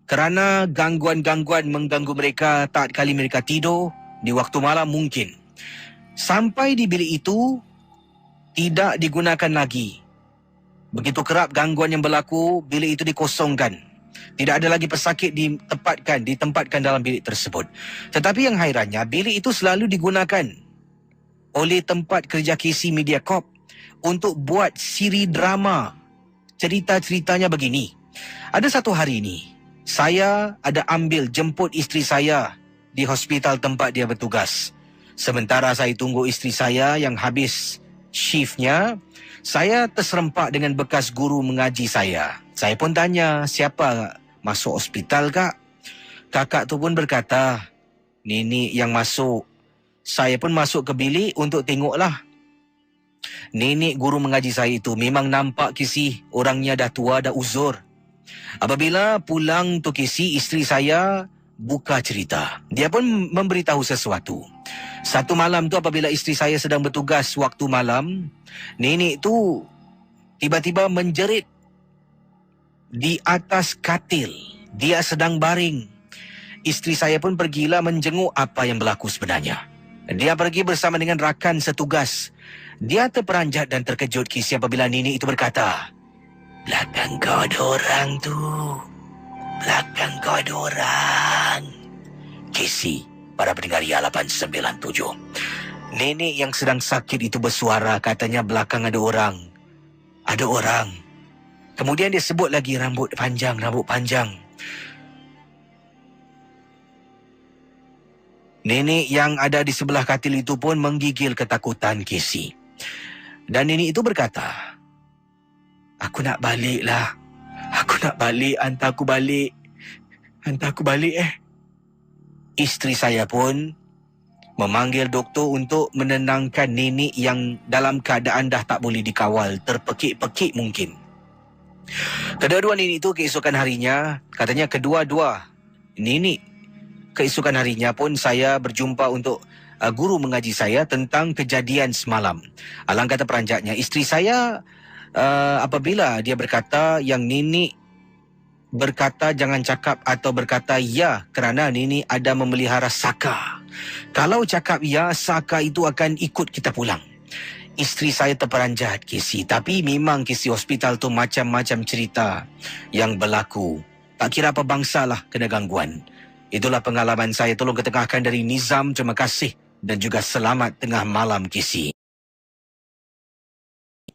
kerana gangguan-gangguan mengganggu mereka tak kali mereka tidur di waktu malam mungkin. Sampai di bilik itu tidak digunakan lagi. Begitu kerap gangguan yang berlaku, bilik itu dikosongkan. Tidak ada lagi pesakit ditempatkan dalam bilik tersebut. Tetapi yang hairannya, bilik itu selalu digunakan oleh tempat kerja KC Media Corp untuk buat siri drama. Cerita-ceritanya begini. Ada satu hari ini, saya ada ambil jemput isteri saya di hospital tempat dia bertugas. Sementara saya tunggu isteri saya yang habis shiftnya, saya terserempak dengan bekas guru mengaji saya. Saya pun tanya, siapa masuk hospital kak? Kakak tu pun berkata, nenek yang masuk. Saya pun masuk ke bilik untuk tengoklah. Nenek guru mengaji saya itu memang nampak Kisi, orangnya dah tua, dah uzur. Apabila pulang tu Kisi, isteri saya buka cerita. Dia pun memberitahu sesuatu. Satu malam tu apabila isteri saya sedang bertugas waktu malam, nenek tu tiba-tiba menjerit di atas katil. Dia sedang baring. Isteri saya pun pergilah menjenguk apa yang berlaku sebenarnya. Dia pergi bersama dengan rakan setugas. Dia terperanjat dan terkejut Kisi apabila nenek itu berkata, belakang kau ada orang tu. Belakang kau ada orang. Kisi, para pendengar Ria 897. Nenek yang sedang sakit itu bersuara, katanya belakang ada orang. Ada orang. Kemudian dia sebut lagi rambut panjang. Nenek yang ada di sebelah katil itu pun menggigil ketakutan Kisi. Dan nenek itu berkata, "Aku nak balik lah. Aku nak balik, hantar aku balik. Hantar aku balik Isteri saya pun memanggil doktor untuk menenangkan nenek yang dalam keadaan dah tak boleh dikawal, terpekik-pekik mungkin. Kedua-dua nenek itu keesokan harinya, katanya kedua-dua nenek keesokan harinya pun saya berjumpa untuk guru mengaji saya tentang kejadian semalam. Alangkah terperanjatnya, isteri saya apabila dia berkata yang nenek berkata jangan cakap atau berkata ya kerana nenek ada memelihara saka. Kalau cakap ya, saka itu akan ikut kita pulang. Isteri saya terperanjat, Casey. Tapi memang Casey, hospital tu macam-macam cerita yang berlaku. Tak kira apa bangsa lah kena gangguan. Itulah pengalaman saya. Tolong ketengahkan dari Nizam. Terima kasih. Dan juga selamat tengah malam, Casey.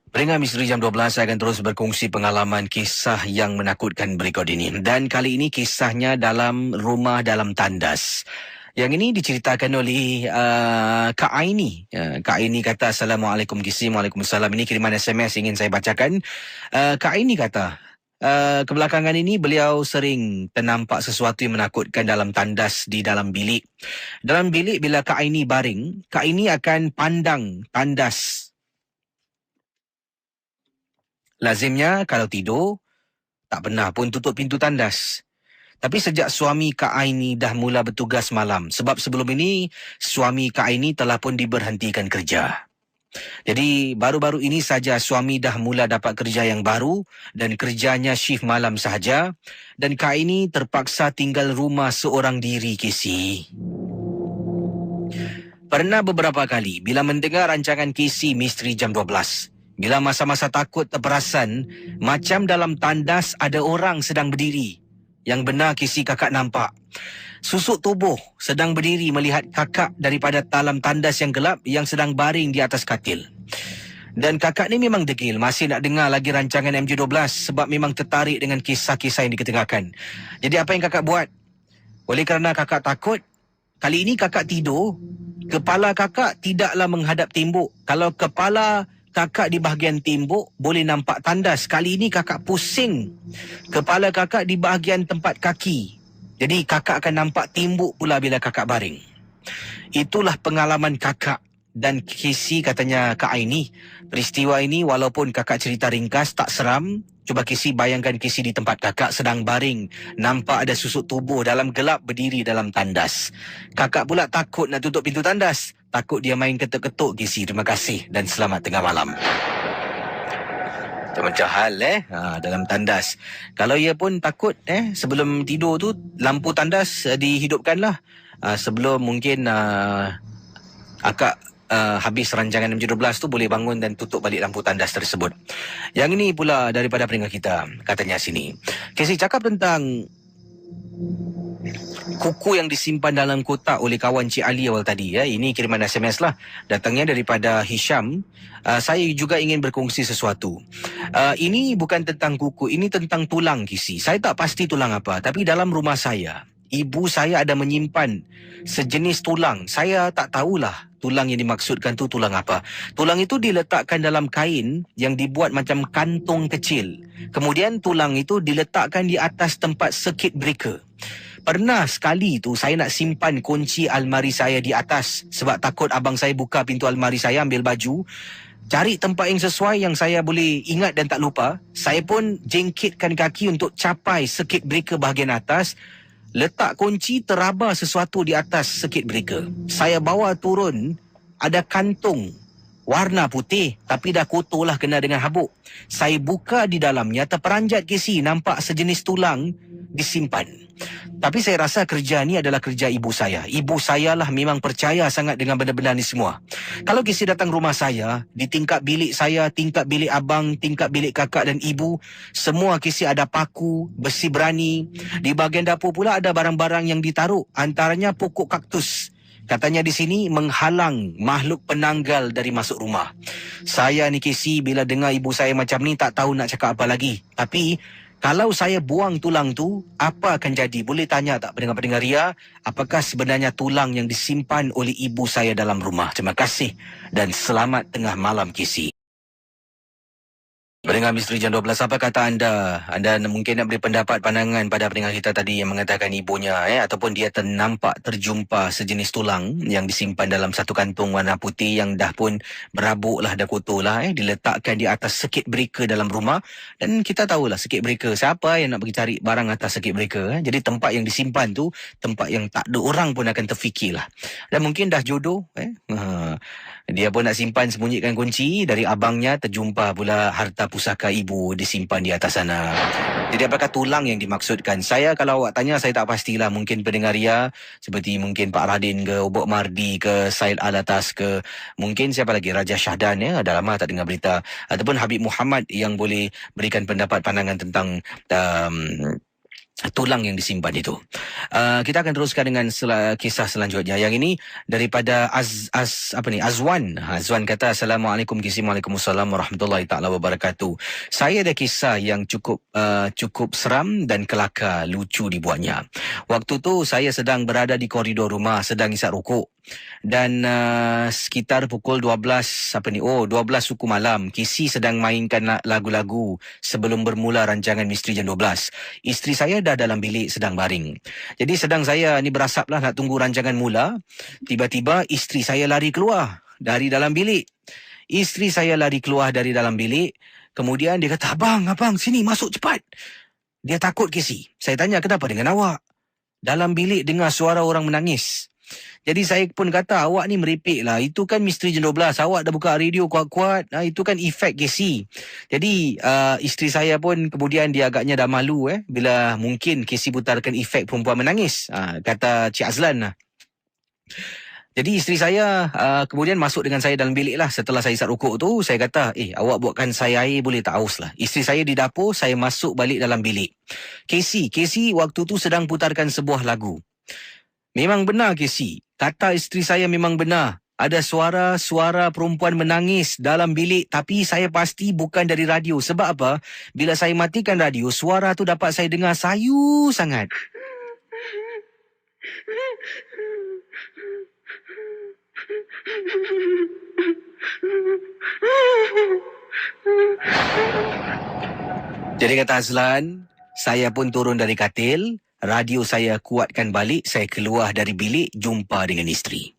Pendengar Misteri Jam 12, saya akan terus berkongsi pengalaman kisah yang menakutkan berikut ini. Dan kali ini kisahnya dalam rumah dalam tandas. Yang ini diceritakan oleh Kak Aini. Kak Aini kata, Assalamualaikum Kisi. Waalaikumsalam. Ini kiriman SMS ingin saya bacakan. Kak Aini kata, kebelakangan ini beliau sering ternampak sesuatu yang menakutkan dalam tandas di dalam bilik. Dalam bilik bila Kak Aini baring, Kak Aini akan pandang tandas. Lazimnya kalau tidur, tak pernah pun tutup pintu tandas. Tapi sejak suami Kak Aini dah mula bertugas malam. Sebab sebelum ini, suami Kak Aini telah pun diberhentikan kerja. Jadi baru-baru ini saja suami dah mula dapat kerja yang baru dan kerjanya shift malam sahaja. Dan Kak Aini terpaksa tinggal rumah seorang diri, Casey. Pernah beberapa kali bila mendengar rancangan Casey Misteri Jam 12. Bila masa-masa takut terperasan, macam dalam tandas ada orang sedang berdiri. Yang benar Casey kakak nampak. Susuk tubuh sedang berdiri melihat kakak daripada dalam tandas yang gelap yang sedang baring di atas katil. Dan kakak ni memang degil, masih nak dengar lagi rancangan MJ12 sebab memang tertarik dengan kisah-kisah yang diketengahkan. Jadi apa yang kakak buat? Oleh kerana kakak takut, kali ini kakak tidur, kepala kakak tidaklah menghadap tembok. Kalau kepala kakak di bahagian tembok, boleh nampak tandas. Kali ini kakak pusing kepala kakak di bahagian tempat kaki. Jadi kakak akan nampak tembok pula bila kakak baring. Itulah pengalaman kakak. Dan Casey katanya Kak Aini, peristiwa ini walaupun kakak cerita ringkas tak seram. Cuba Casey bayangkan Casey di tempat kakak sedang baring, nampak ada susuk tubuh dalam gelap berdiri dalam tandas. Kakak pula takut nak tutup pintu tandas. Takut dia main ketuk-ketuk, Casey. Terima kasih dan selamat tengah malam. Macam hal dalam tandas. Kalau ia pun takut sebelum tidur tu lampu tandas dihidupkanlah. Sebelum mungkin akak habis rancangan MJ12 tu boleh bangun dan tutup balik lampu tandas tersebut. Yang ini pula daripada pendengar kita, katanya sini. Casey cakap tentang kuku yang disimpan dalam kotak oleh kawan Cik Ali awal tadi. Ini kiriman SMS lah. Datangnya daripada Hisham. Saya juga ingin berkongsi sesuatu. Ini bukan tentang kuku. Ini tentang tulang, Kisi. Saya tak pasti tulang apa. Tapi dalam rumah saya, ibu saya ada menyimpan sejenis tulang. Saya tak tahulah tulang yang dimaksudkan tu tulang apa. Tulang itu diletakkan dalam kain yang dibuat macam kantung kecil. Kemudian tulang itu diletakkan di atas tempat circuit breaker. Pernah sekali tu saya nak simpan kunci almari saya di atas sebab takut abang saya buka pintu almari saya ambil baju. Cari tempat yang sesuai yang saya boleh ingat dan tak lupa. Saya pun jengkitkan kaki untuk capai circuit breaker bahagian atas. Letak kunci, teraba sesuatu di atas circuit breaker. Saya bawa turun, ada kantung warna putih tapi dah kotor lah kena dengan habuk. Saya buka di dalamnya, terperanjat Casey, nampak sejenis tulang disimpan. Tapi saya rasa kerja ni adalah kerja ibu saya. Ibu saya lah memang percaya sangat dengan benda-benda ni semua. Kalau Casey datang rumah saya, di tingkap bilik saya, tingkap bilik abang, tingkap bilik kakak dan ibu, semua Casey ada paku, besi berani. Di bahagian dapur pula ada barang-barang yang ditaruh, antaranya pokok kaktus. Katanya di sini menghalang makhluk penanggal dari masuk rumah. Saya ni Casey bila dengar ibu saya macam ni tak tahu nak cakap apa lagi. Tapi kalau saya buang tulang tu, apa akan jadi? Boleh tanya tak pendengar-pendengar Ria, apakah sebenarnya tulang yang disimpan oleh ibu saya dalam rumah? Terima kasih dan selamat tengah malam, Casey. Pendengar Misteri Jam 12, apa kata anda? Anda mungkin nak beri pendapat, pandangan pada pendengar kita tadi yang mengatakan ibunya ataupun dia nampak terjumpa sejenis tulang yang disimpan dalam satu kantung warna putih yang dah pun berabuk lah, dah kotor lah, diletakkan di atas circuit breaker dalam rumah. Dan kita tahulah circuit breaker, siapa yang nak pergi cari barang atas circuit breaker. Jadi tempat yang disimpan tu tempat yang tak ada orang pun akan terfikirlah. Dan mungkin dah jodoh, dia pun nak simpan, sembunyikan kunci dari abangnya, terjumpa pula harta pusaka ibu disimpan di atas sana. Jadi apakah tulang yang dimaksudkan? Saya, kalau awak tanya, saya tak pastilah. Mungkin pendengar Ria seperti mungkin Pak Radin ke, Ubok Mardi ke, Said Alatas ke, mungkin siapa lagi, Raja Syahdan, dah lama tak dengar berita, ataupun Habib Muhammad yang boleh berikan pendapat, pandangan tentang tulang yang disimpan itu. Kita akan teruskan dengan kisah selanjutnya. Yang ini daripada Azwan. Azwan kata, Assalamualaikum, Waalaikumsalam warahmatullahi taala wabarakatuh. Saya ada kisah yang cukup seram dan kelakar, lucu dibuatnya. Waktu tu saya sedang berada di koridor rumah, sedang isap rokok. Dan sekitar pukul 12 suku malam, Kisi sedang mainkan lagu-lagu sebelum bermula rancangan Misteri Jam 12. Isteri saya dah dalam bilik sedang baring. Jadi sedang saya ni berasap lah nak tunggu rancangan mula, tiba-tiba isteri saya lari keluar dari dalam bilik. Isteri saya lari keluar dari dalam bilik, kemudian dia kata, Abang, sini, masuk cepat. Dia takut, Kisi. Saya tanya, kenapa dengan awak? Dalam bilik dengar suara orang menangis. Jadi saya pun kata, awak ni meripik lah. Itu kan Misteri Jam 12. Awak dah buka radio kuat-kuat. Itu kan efek Casey. Jadi isteri saya pun kemudian dia agaknya dah malu bila mungkin Casey putarkan efek perempuan menangis. Kata Cik Azlan lah. Jadi isteri saya kemudian masuk dengan saya dalam bilik lah. Setelah saya isap rokok tu, saya kata, awak buatkan saya air boleh tak, haus lah. Isteri saya di dapur, saya masuk balik dalam bilik. Casey waktu tu sedang putarkan sebuah lagu. Memang benar, Casey. Kata isteri saya memang benar. Ada suara perempuan menangis dalam bilik, tapi saya pasti bukan dari radio. Sebab apa? Bila saya matikan radio, suara tu dapat saya dengar sayu sangat. Jadi kata Azlan, saya pun turun dari katil, radio saya kuatkan balik, saya keluar dari bilik, jumpa dengan isteri.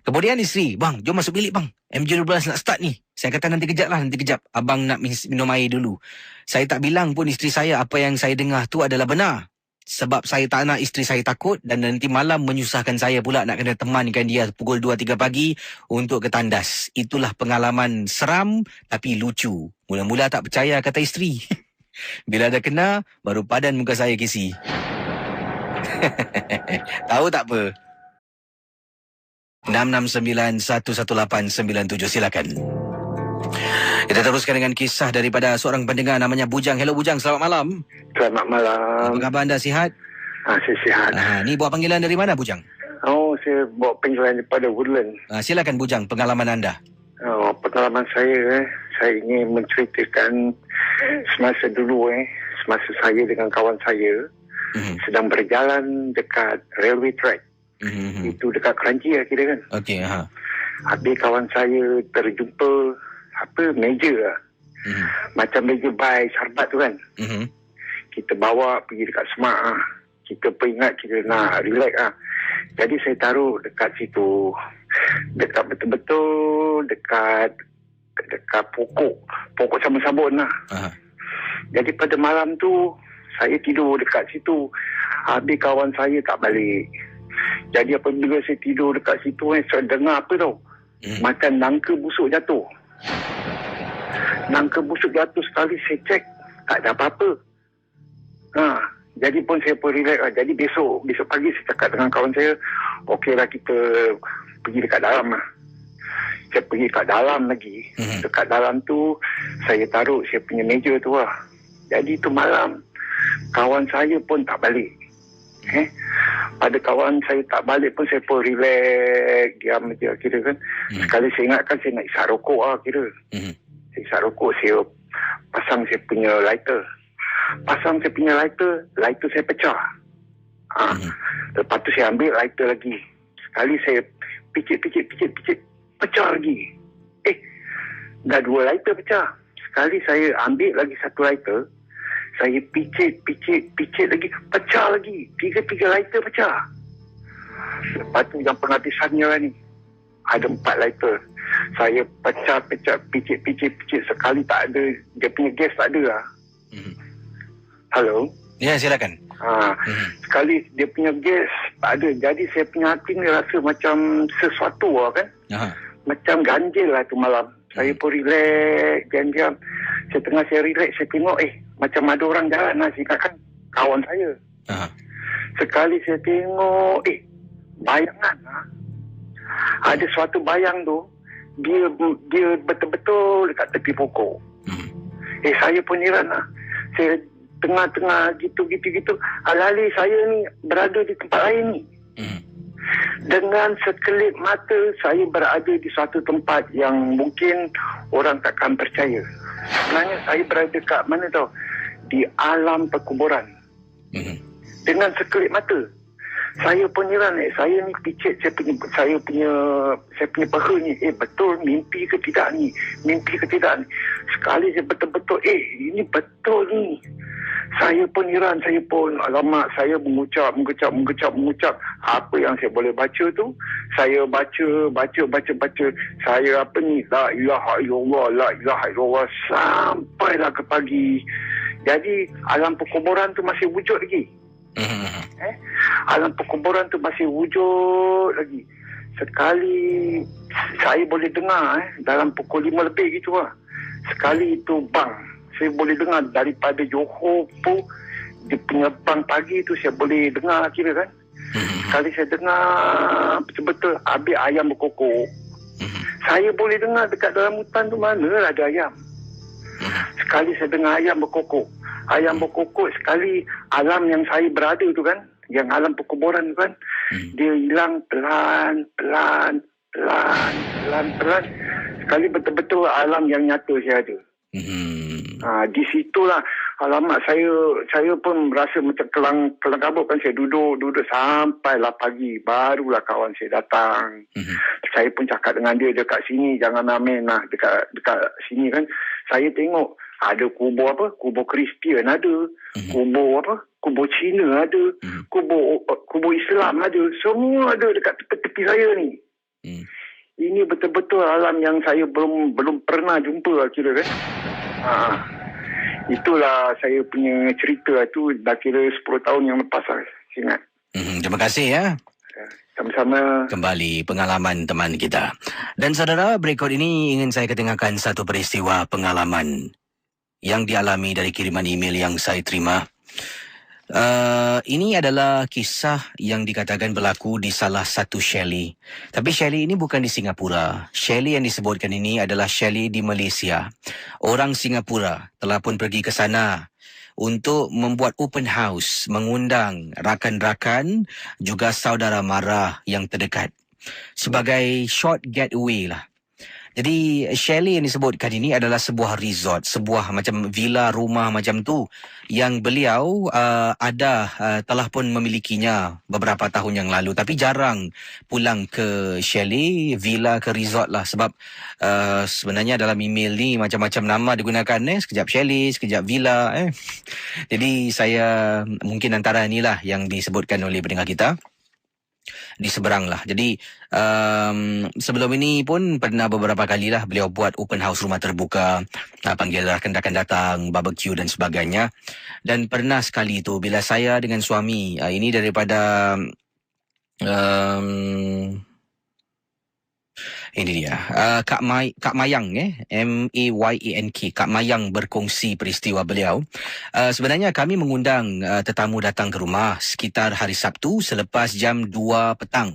Kemudian isteri, bang, jom masuk bilik bang. MJ12 nak start ni. Saya kata nanti kejap. Abang nak minum air dulu. Saya tak bilang pun isteri saya apa yang saya dengar tu adalah benar. Sebab saya tak nak isteri saya takut dan nanti malam menyusahkan saya pula nak kena temankan dia pukul 2-3 pagi untuk ke tandas. Itulah pengalaman seram tapi lucu. Mula-mula tak percaya kata isteri. Bila dah kena, baru padan muka saya, Casey. Tahu tak apa? 669-11897, silakan. Kita teruskan dengan kisah daripada seorang pendengar namanya Bujang. Hello Bujang, selamat malam. Selamat malam. Apa khabar anda, sihat? Saya sihat. Ni buat panggilan dari mana Bujang? Saya buat panggilan daripada Woodland. Silakan Bujang, pengalaman anda. Pengalaman saya ingin menceritakan semasa dulu semasa saya dengan kawan saya sedang berjalan dekat railway track. Itu dekat Kranji lah kira kan. Okey, Habis kawan saya terjumpa meja lah. Macam meja bai syarbat tu kan. Kita bawa pergi dekat Semak lah. Kita peringat kita nak relax lah. Jadi saya taruh dekat situ. Dekat betul-betul dekat pokok sabun-sabun lah. Jadi pada malam tu saya tidur dekat situ. Habis kawan saya tak balik. Jadi apabila saya tidur dekat situ saya dengar apa tau, macam nangka busuk jatuh. Nangka busuk jatuh sekali, saya cek tak ada apa-apa. Jadi pun saya pun relax lah. Jadi besok pagi saya cakap dengan kawan saya, okeylah kita pergi dekat dalam lah. Saya pergi kat dalam lagi. Dekat dalam tu saya taruh saya punya meja tu lah. Jadi tu malam kawan saya pun tak balik. Pada kawan saya tak balik pun saya pun relax, diam je kira kan. Sekali saya ingatkan saya nak isap rokok lah kira. Saya isap rokok, saya pasang saya punya lighter. Lighter saya pecah. Lepas tu saya ambil lighter lagi. Sekali saya picit, pecah lagi. Dah 2 lighter pecah. sekali saya ambil lagi satu lighter, saya picit lagi, pecah lagi. 3 lighter pecah. Lepas tu yang penghabisannya ni, ada 4 lighter. Saya pecah, picit. Sekali tak ada, dia punya gas tak ada lah. Halo? Ya, silakan. Sekali dia punya gas tak ada. Jadi saya punya hati ni rasa macam sesuatu lah kan. Macam ganjil lah tu malam. Saya pun relax, diam-diam. Saya relax, saya tengok macam ada orang jalan lah. Saya kan kawan saya. Sekali saya tengok, bayangan lah. Ada suatu bayang tu, dia betul-betul dekat tepi pokok. Saya pun heran lah. Saya tengah-tengah gitu. Alih-alih saya ni berada di tempat lain ni. Dengan sekelip mata saya berada di suatu tempat yang mungkin orang takkan percaya. Sebenarnya saya berada kat mana tau? Di alam perkuburan. Dengan sekelip mata. Saya pun heran saya ni picit saya punya peha ni, betul mimpi ke tidak ni? Sekali saya betul-betul ini betul ni. Saya pun heran, alamak, saya mengucap. Apa yang saya boleh baca tu, saya baca. Saya la ilaha illallah, sampailah ke pagi. Jadi alam perkuburan tu masih wujud lagi. Alam perkuburan tu masih wujud lagi. Sekali saya boleh dengar dalam pukul 5 lebih gitu lah. Sekali itu bang, saya boleh dengar daripada Johor tu, dia punya bang pagi tu saya boleh dengar kira kan. Sekali saya dengar betul-betul habis ayam berkokok. Saya boleh dengar dekat dalam hutan tu mana ada ayam. Sekali saya dengar ayam berkokok. Sekali alam yang saya berada tu kan, yang alam perkuburan tu kan, dia hilang pelan. Sekali betul-betul alam yang nyata saya ada. Di situlah alamak saya pun rasa macam kelang kabut kan. Saya duduk sampailah pagi, barulah kawan saya datang. Saya pun cakap dengan dia, dekat sini jangan main lah, dekat sini kan. Saya tengok ada kubur Kristian ada, kubur Cina ada, kubur Islam ada, semua ada dekat tepi saya ni. Ini betul-betul alam yang saya belum pernah jumpa kira kan. Itulah saya punya cerita tu, dah kira 10 tahun yang lepas lah, saya ingat. Terima kasih ya. Sama-sama. Kembali pengalaman teman kita. Dan saudara, berikut ini ingin saya ketengahkan satu peristiwa pengalaman yang dialami dari kiriman email yang saya terima. Ini adalah kisah yang dikatakan berlaku di salah satu chalet. Tapi chalet ini bukan di Singapura. Chalet yang disebutkan ini adalah chalet di Malaysia. Orang Singapura telah pun pergi ke sana untuk membuat open house, mengundang rakan-rakan juga saudara mara yang terdekat sebagai short getaway lah. Jadi chalet yang disebutkan ini adalah sebuah resort, sebuah macam villa rumah macam tu yang beliau telah pun memilikinya beberapa tahun yang lalu, tapi jarang pulang ke chalet, villa ke resort lah sebab sebenarnya dalam email ni macam-macam nama digunakan sekejap chalet, sekejap villa Jadi saya mungkin antara inilah yang disebutkan oleh pendengar kita di seberang lah. Jadi sebelum ini pun pernah beberapa kali lah beliau buat open house rumah terbuka, panggil rakan-rakan datang, barbecue dan sebagainya. Dan pernah sekali tu bila saya dengan suami, ini daripada ini dia, Kak Mayang Mayank, Kak Mayang berkongsi peristiwa beliau. Sebenarnya kami mengundang tetamu datang ke rumah sekitar hari Sabtu selepas jam 2 petang.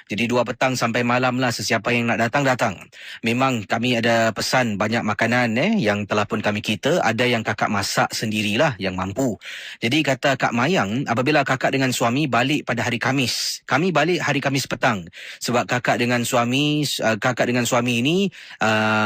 Jadi 2 petang sampai malam lah, sesiapa yang nak datang. Memang kami ada pesan banyak makanan yang telah pun kami kita, ada yang kakak masak sendirilah yang mampu. Jadi kata Kak Mayang, apabila kakak dengan suami balik pada hari Khamis, kami balik hari Khamis petang sebab kakak dengan suami kakak dengan suami ini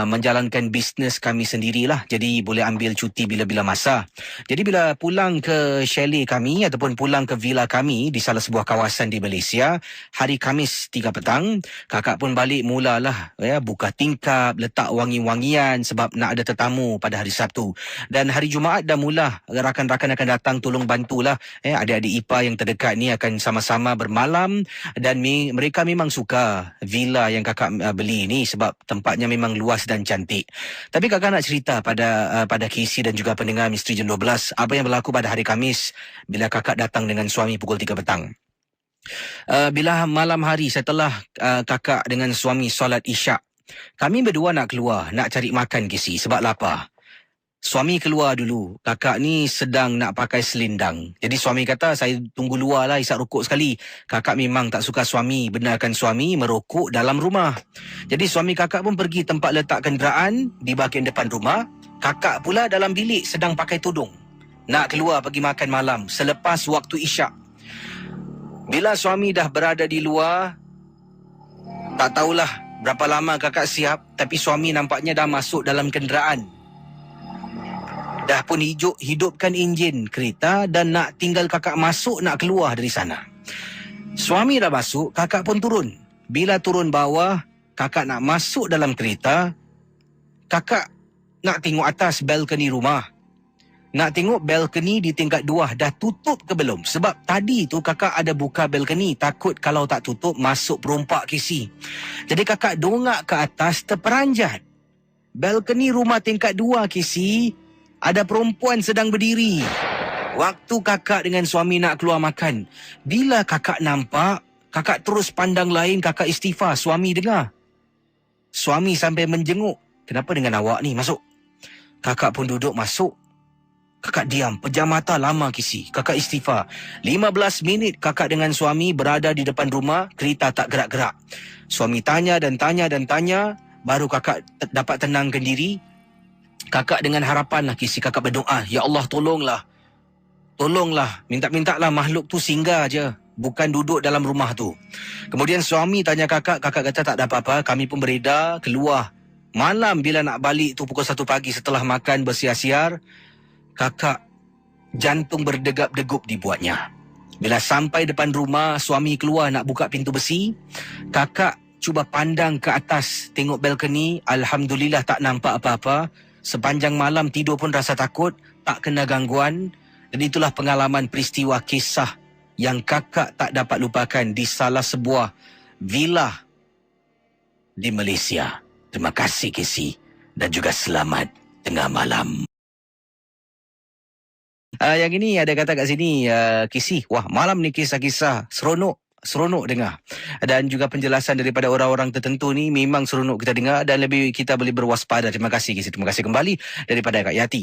menjalankan bisnes kami sendirilah. Jadi boleh ambil cuti bila-bila masa. Jadi bila pulang ke chalet kami ataupun pulang ke villa kami di salah sebuah kawasan di Malaysia, hari Khamis 3 petang, kakak pun balik mulalah buka tingkap, letak wangi-wangian sebab nak ada tetamu pada hari Sabtu. Dan hari Jumaat dah mula rakan-rakan akan datang tolong bantulah. Adik-adik IPA yang terdekat ni akan sama-sama bermalam dan mereka memang suka villa yang kakak beli ni sebab tempatnya memang luas dan cantik. Tapi kakak nak cerita pada Casey dan juga pendengar Misteri Jam 12 apa yang berlaku pada hari Khamis bila kakak datang dengan suami pukul 3 petang. Bila malam hari setelah kakak dengan suami solat isyak, kami berdua nak keluar nak cari makan Casey sebab lapar. Suami keluar dulu. Kakak ni sedang nak pakai selendang. Jadi suami kata, saya tunggu luar lah, isap rokok sekali. Kakak memang tak suka suami, benarkan suami merokok dalam rumah. Jadi suami kakak pun pergi tempat letak kenderaan di bahagian depan rumah. Kakak pula dalam bilik sedang pakai tudung. Nak keluar pergi makan malam selepas waktu isyak. Bila suami dah berada di luar, tak tahulah berapa lama kakak siap, tapi suami nampaknya dah masuk dalam kenderaan. Dah pun hidupkan enjin kereta dan nak tinggal kakak masuk nak keluar dari sana. Suami dah masuk, kakak pun turun. Bila turun bawah, kakak nak masuk dalam kereta, kakak nak tengok atas balkoni rumah. Nak tengok balkoni di tingkat 2 dah tutup ke belum. Sebab tadi tu kakak ada buka balkoni, takut kalau tak tutup masuk perompak Casey. Jadi kakak dongak ke atas terperanjat. Balkoni rumah tingkat 2 Casey, ada perempuan sedang berdiri. Waktu kakak dengan suami nak keluar makan, bila kakak nampak, kakak terus pandang lain, kakak istighfar. Suami dengar. Suami sampai menjenguk. Kenapa dengan awak ni? Masuk. Kakak pun duduk masuk. Kakak diam. Pejam mata lama Casey. Kakak istighfar. 15 minit kakak dengan suami berada di depan rumah, kereta tak gerak-gerak. Suami tanya dan tanya dan tanya, baru kakak dapat tenangkan diri. Kakak dengan harapan lah Casey, kakak berdoa, ya Allah tolonglah. Tolonglah, minta-mintalah makhluk tu singgah aja, bukan duduk dalam rumah tu. Kemudian suami tanya kakak kata tak ada apa-apa, kami pun beredar keluar. Malam bila nak balik tu pukul 1 pagi setelah makan bersiar-siar, kakak jantung berdegap-degup dibuatnya. Bila sampai depan rumah, suami keluar nak buka pintu besi, kakak cuba pandang ke atas, tengok balkoni, alhamdulillah tak nampak apa-apa. Sepanjang malam tidur pun rasa takut, tak kena gangguan. Dan itulah pengalaman peristiwa kisah yang kakak tak dapat lupakan di salah sebuah villa di Malaysia. Terima kasih Casey dan juga selamat tengah malam. Yang ini ada kata kat sini, Casey, wah malam ni kisah-kisah seronok dengar. Dan juga penjelasan daripada orang-orang tertentu ni memang seronok kita dengar dan lebih kita boleh berwaspada. Terima kasih Casey. Terima kasih kembali daripada Kak Yati.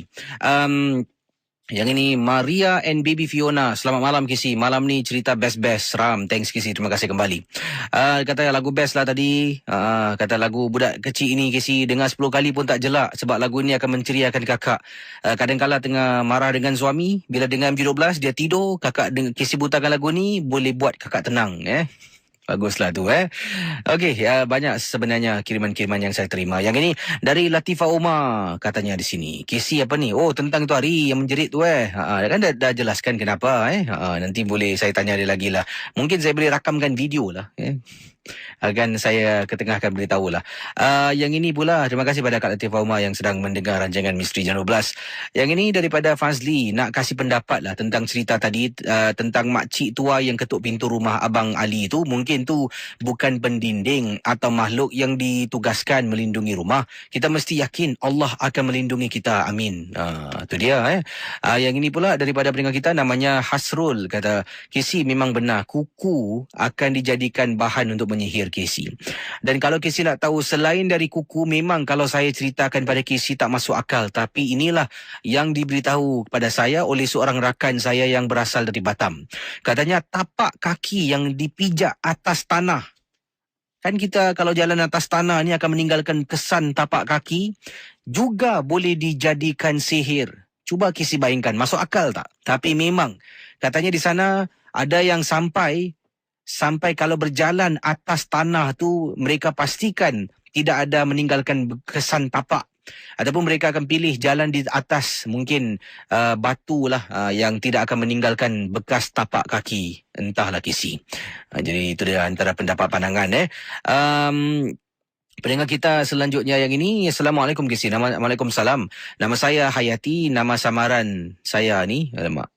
Yang ini Maria and Baby Fiona. Selamat malam Casey. Malam ni cerita best-best seram. Thanks Casey. Terima kasih kembali. Kata lagu best lah tadi. Kata lagu budak kecil ini Casey, dengar 10 kali pun tak jelak sebab lagu ni akan menceriakan kakak. Kadang-kala tengah marah dengan suami, bila dengar MJ12 dia tidur, kakak Casey putarkan lagu ni boleh buat kakak tenang. Baguslah tu Okey, banyak sebenarnya kiriman-kiriman yang saya terima. Yang ini dari Latifah Omar katanya di sini. Casey apa ni? Oh, tentang tu hari yang menjerit tu kan dah jelaskan kenapa nanti boleh saya tanya dia lagi lah. Mungkin saya boleh rakamkan video lah akan saya ketengahkan beritahu lah. Yang ini pula, terima kasih pada Kak Latifah Umar yang sedang mendengar rancangan Misteri Jam 12. Yang ini daripada Fazli, nak kasih pendapat lah tentang cerita tadi, tentang makcik tua yang ketuk pintu rumah Abang Ali tu. Mungkin tu bukan pendinding atau makhluk yang ditugaskan melindungi rumah. Kita mesti yakin Allah akan melindungi kita. Amin. Tu dia. Yang ini pula daripada pendengar kita, namanya Hasrul. Kata, Casey memang benar, kuku akan dijadikan bahan untuk menyihir Casey. Dan kalau Casey nak tahu, selain dari kuku, memang kalau saya ceritakan pada Casey tak masuk akal. Tapi inilah yang diberitahu kepada saya oleh seorang rakan saya yang berasal dari Batam. Katanya tapak kaki yang dipijak atas tanah. Kan kita kalau jalan atas tanah ni akan meninggalkan kesan tapak kaki. Juga boleh dijadikan sihir. Cuba Casey bayangkan, masuk akal tak? Tapi memang, katanya di sana ada yang sampai kalau berjalan atas tanah tu, mereka pastikan tidak ada meninggalkan kesan tapak. Ataupun mereka akan pilih jalan di atas, mungkin batu lah yang tidak akan meninggalkan bekas tapak kaki. Entahlah Kesi. Jadi itu dia antara pendapat pandangan. Pendengar kita selanjutnya yang ini. Assalamualaikum Kesi. Waalaikumsalam. Nama saya Hayati, nama samaran saya ni. Alamak.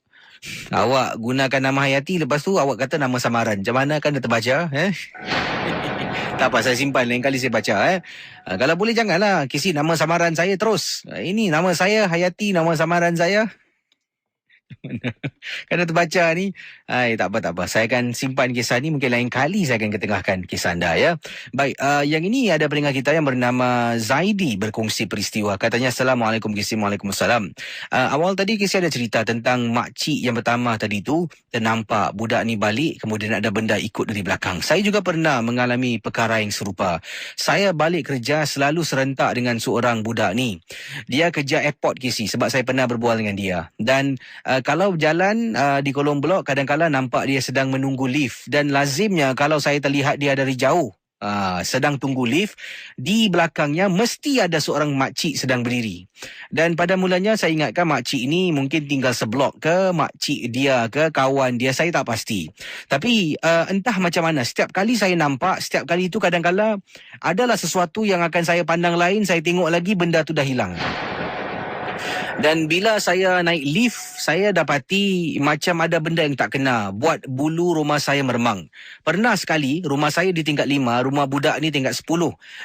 Awak gunakan nama Hayati, lepas tu awak kata nama samaran. Macam mana kan dia terbaca? Tak apa, saya simpan. Lain kali saya baca. Kalau boleh janganlah Kesi nama samaran saya terus. Ini nama saya Hayati, nama samaran saya. Kan dah terbaca ni. Tak apa. Saya akan simpan kisah ni. Mungkin lain kali saya akan ketengahkan kisah anda ya. Baik, yang ini ada pendengar kita yang bernama Zaidi berkongsi peristiwa. Katanya, Assalamualaikum Kisi. Waalaikumsalam. Awal tadi Kisi ada cerita tentang makcik yang pertama tadi tu ternampak budak ni balik, kemudian ada benda ikut dari belakang. Saya juga pernah mengalami perkara yang serupa. Saya balik kerja selalu serentak dengan seorang budak ni. Dia kerja airport Kisi, sebab saya pernah berbual dengan dia. Dan kalau berjalan di kolong blok, kadang-kadang nampak dia sedang menunggu lift. Dan lazimnya kalau saya terlihat dia dari jauh sedang tunggu lift, di belakangnya mesti ada seorang makcik sedang berdiri. Dan pada mulanya saya ingatkan makcik ini mungkin tinggal seblok ke, makcik dia ke, kawan dia, saya tak pasti. Tapi entah macam mana, setiap kali saya nampak, setiap kali itu kadang-kadang adalah sesuatu yang akan saya pandang lain, saya tengok lagi benda tu dah hilang. Dan bila saya naik lift, saya dapati macam ada benda yang tak kena, buat bulu rumah saya meremang. Pernah sekali, rumah saya di tingkat 5, rumah budak ni tingkat 10.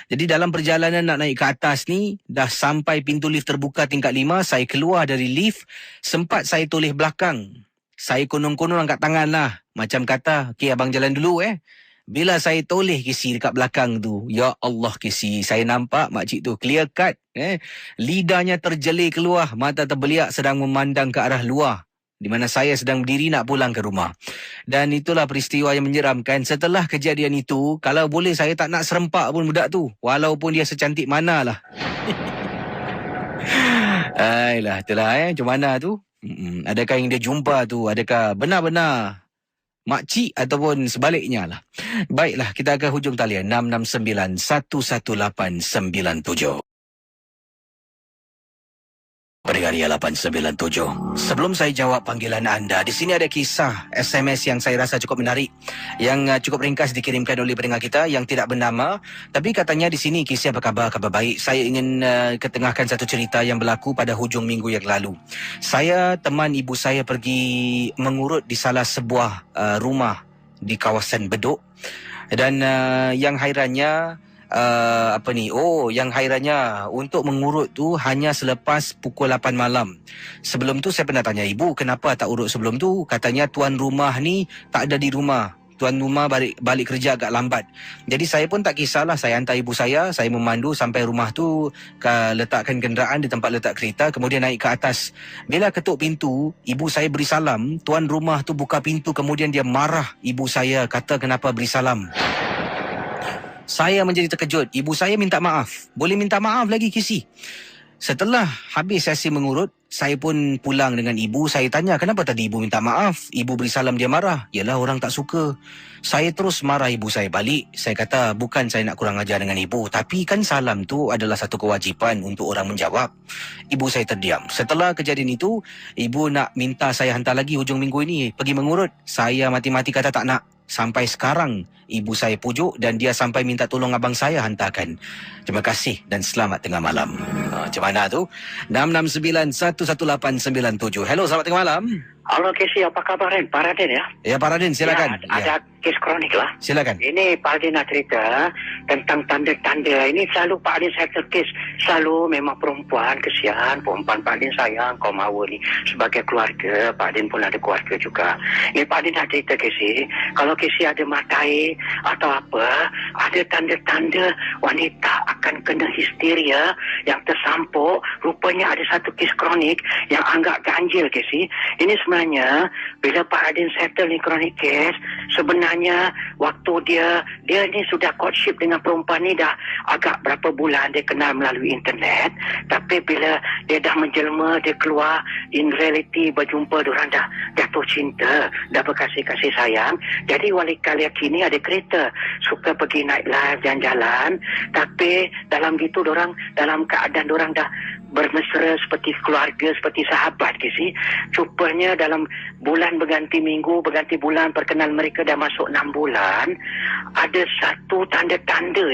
Jadi dalam perjalanan nak naik ke atas ni, dah sampai pintu lift terbuka tingkat 5, saya keluar dari lift, sempat saya toleh belakang. Saya konon-konon angkat tangan lah. Macam kata, okey abang jalan dulu Bila saya toleh Kisi dekat belakang tu, ya Allah Kisi, saya nampak makcik tu clear cut. Lidahnya terjelir keluar, mata terbeliak sedang memandang ke arah luar, di mana saya sedang berdiri nak pulang ke rumah. Dan itulah peristiwa yang menyeramkan. Setelah kejadian itu, kalau boleh saya tak nak serempak pun budak tu, walaupun dia secantik manalah. Ayolah, itulah macam mana tu. Adakah yang dia jumpa tu, adakah benar-benar makcik ataupun sebaliknya lah. Baiklah, kita akan hujung talian 669-11897. Pendengar 897. Sebelum saya jawab panggilan anda, di sini ada kisah SMS yang saya rasa cukup menarik, yang cukup ringkas dikirimkan oleh pendengar kita yang tidak bernama. Tapi katanya di sini, kisah apa khabar? Khabar baik. Saya ingin ketengahkan satu cerita yang berlaku pada hujung minggu yang lalu. Saya teman ibu saya pergi mengurut di salah sebuah rumah di kawasan Bedok. Dan yang hairannya yang hairannya untuk mengurut tu hanya selepas pukul 8 malam. Sebelum tu saya pernah tanya ibu, kenapa tak urut sebelum tu? Katanya tuan rumah ni tak ada di rumah. Tuan rumah balik kerja agak lambat. Jadi saya pun tak kisahlah, saya hantar ibu saya memandu sampai rumah tu, letakkan kenderaan di tempat letak kereta, kemudian naik ke atas. Bila ketuk pintu, ibu saya beri salam, tuan rumah tu buka pintu, kemudian dia marah ibu saya, kata kenapa beri salam. Saya menjadi terkejut. Ibu saya minta maaf. Boleh minta maaf lagi Kisi. Setelah habis sesi mengurut, saya pun pulang dengan ibu. Saya tanya, kenapa tadi ibu minta maaf? Ibu beri salam, dia marah. Yalah, orang tak suka. Saya terus marah ibu saya balik. Saya kata, bukan saya nak kurang ajar dengan ibu, tapi kan salam tu adalah satu kewajipan untuk orang menjawab. Ibu saya terdiam. Setelah kejadian itu, ibu nak minta saya hantar lagi hujung minggu ini pergi mengurut. Saya mati-mati kata tak nak. Sampai sekarang ibu saya pujuk dan dia sampai minta tolong abang saya hantarkan. Terima kasih dan selamat tengah malam. Macam mana tu? 669-11897. Hello, selamat tengah malam. Halo Kesi, apa kabar Ren? Pak Raden ya? Ya Pak Raden, silakan. Ada kes kronik lah. Silakan. Ini Pak Raden nak cerita tentang tanda-tanda. Ini selalu Pak Raden saya terkes. Selalu memang perempuan, kesian. Perempuan Pak Raden sayang, kau mahu ni. Sebagai keluarga, Pak Raden pun ada keluarga juga. Ini Pak Raden nak cerita Kesi. Kalau Kesi ada mata air atau apa, ada tanda-tanda wanita akan kena histeria yang tersampuk. Rupanya ada satu kes kronik yang anggap ganjil Kesi. Ini sebenarnya bila Pak Raden settle ni kronik kes, sebenarnya sebenarnya waktu dia ni sudah courtship dengan perempuan ni dah agak berapa bulan dia kenal melalui internet, tapi bila dia dah menjelma, dia keluar in reality, berjumpa, diorang dah jatuh cinta, dah berkasih-kasih sayang. Jadi wanita lelaki ni ada kereta, suka pergi night life, jalan-jalan, tapi dalam gitu diorang dalam keadaan diorang dah bermesra seperti keluarga, seperti sahabat ke si. Rupanya dalam bulan berganti minggu, berganti bulan, perkenal mereka dah masuk 6 bulan, ada satu tanda-tanda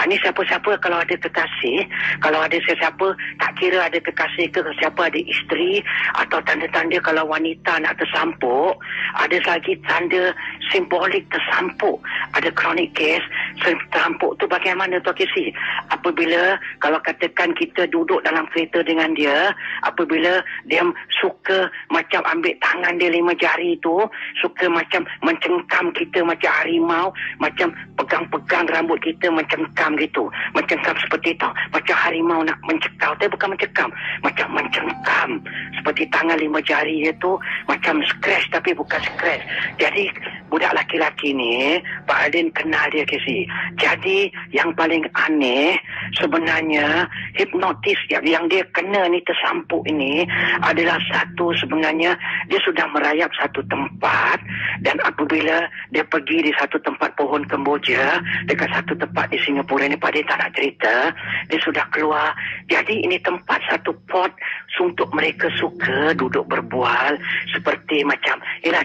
ini siapa-siapa kalau ada kekasih, kalau ada sesiapa, tak kira ada kekasih ke siapa, ada isteri, atau tanda-tanda kalau wanita nak tersampuk, ada lagi tanda simbolik tersampuk. Ada chronic case, tersampuk tu bagaimana tu Kesi? Apabila kalau katakan kita duduk dalam kereta dengan dia, apabila dia suka macam ambil tangan dia 5 jari tu, suka macam mencengkam kita macam harimau, macam pegang-pegang rambut kita mencengkam gitu, mencengkam seperti tu, macam harimau nak mencekau, tapi bukan mencekam, macam mencengkam seperti tangan 5 jari dia tu, macam scratch tapi bukan scratch. Jadi budak laki-laki ni Pak Adin kenal dia Kesi. Jadi yang paling aneh sebenarnya hipnotis yang dia kena ni, tersampuk ini adalah satu, sebenarnya dia sudah merayap satu tempat, dan apabila dia pergi di satu tempat pohon kemboja dekat satu tempat di Singapura ni, Pak Adin tak nak cerita, dia sudah keluar. Jadi ini tempat satu pot untuk mereka suka duduk berbual seperti macam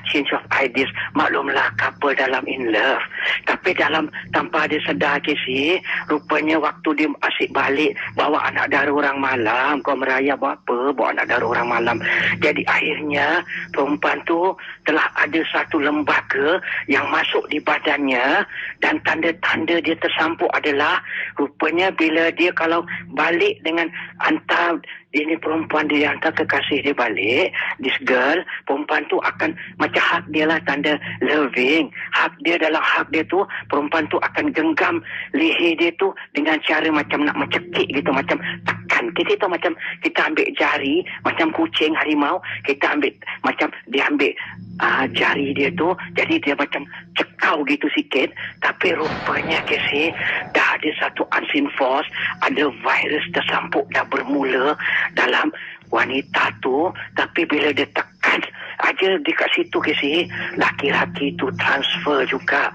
change of ideas. Maklumlah couple dalam in love, tapi dalam tanpa dia sedar Kesi, rupanya waktu dia asyik balik bawa anak dara orang malam, kau merayap buat apa, bawa anak dara orang malam. Jadi akhirnya perempuan tu telah ada satu lembaga yang masuk di badannya, dan tanda-tanda dia tersampuk adalah rupanya bila dia kalau balik dengan hantar ini perempuan, dia hantar kekasih dia balik, this girl, perempuan tu akan macam hak dia lah, tanda loving. Hak dia, dalam hak dia tu, perempuan tu akan genggam leher dia tu dengan cara macam nak mencekik gitu, macam tekan. Kita tahu macam kita ambil jari, macam kucing harimau, kita ambil macam dia ambil jari dia tu, jadi dia macam cekau gitu sikit. Tapi rupanya Kesi, dah ada satu unseen force, ada virus tersampuk dah bermula dalam wanita tu. Tapi bila dia tekan aja dekat situ Kesi, laki-laki tu transfer juga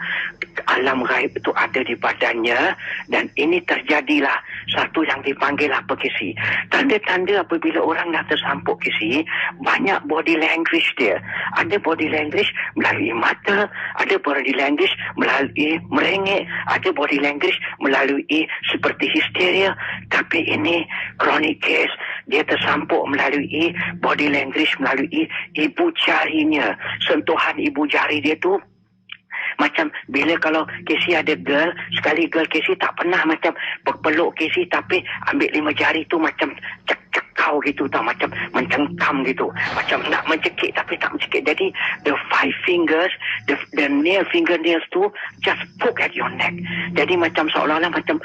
alam gaib itu ada di badannya, dan ini terjadilah satu yang dipanggil apa Kesi, tanda-tanda apabila orang dah tersampuk Kesi, banyak body language dia. Ada body language melalui mata, ada body language melalui merengek, ada body language melalui seperti histeria. Tapi ini chronic case, dia tersampuk melalui body language, melalui ibu jarinya, sentuhan ibu jari dia tu. Macam bila kalau Kesi ada girl, sekali girl Kesi tak pernah macam peluk Kesi, tapi ambil 5 jari tu macam cekau gitu tau, macam mencengkam gitu, macam nak mencekik tapi tak mencekik. Jadi the 5 fingers, the nail fingernails tu just poke at your neck. Jadi macam seolah-olah macam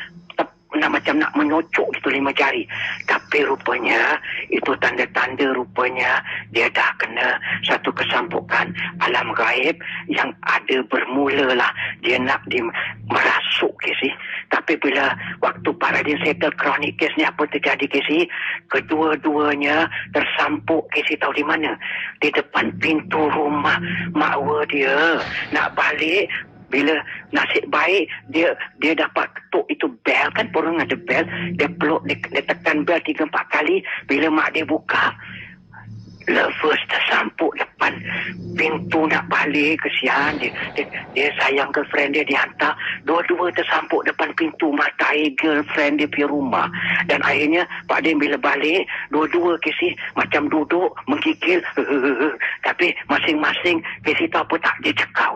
nak menyocok gitu 5 jari. Tapi rupanya itu tanda-tanda rupanya dia dah kena satu kesampukan alam gaib yang ada bermula lah. Dia nak merasuk Kesi. Tapi bila waktu Pak Radin settle chronic case ni, apa terjadi Kesi? Kedua-duanya tersampuk Kesi, tahu di mana? Di depan pintu rumah makwa dia. Nak balik, bila nasib baik dia dapat ketuk itu bel, kan orang ada bel, dia peluk, dia tekan bel 3-4 kali. Bila mak dia buka, lovers tersampuk depan pintu nak balik. Kesian dia sayang girlfriend dia, dihantar dua-dua tersampuk depan pintu mata air girlfriend dia punya rumah. Dan akhirnya Pak Din bila balik, dua-dua Kesi macam duduk menggigil tapi masing-masing Kesi tahu apa tak, dia cekau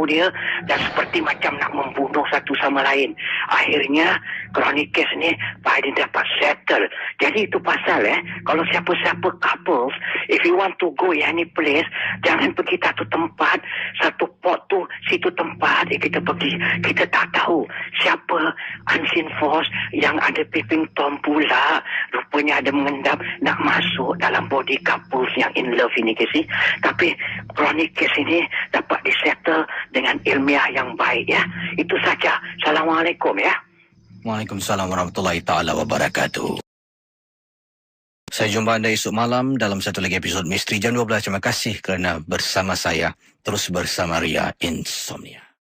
dia dan seperti macam nak membunuh satu sama lain. Akhirnya chronic case ni Pak Din dapat settle. Jadi itu pasal kalau siapa-siapa couples, if you want to go any place, jangan pergi satu tempat, satu spot tu, situ tempat yang kita pergi. Kita tak tahu siapa unseen force yang ada peeping Tom pula. Rupanya ada mengendap nak masuk dalam body couples yang in love ini, Casey. Tapi chronic case ini dapat disettle dengan ilmiah yang baik, ya. Itu saja. Assalamualaikum, ya. Waalaikumsalam warahmatullahi taala wabarakatuh. Saya jumpa anda esok malam dalam satu lagi episod Misteri Jam 12. Terima kasih kerana bersama saya. Terus bersama Ria Insomnia.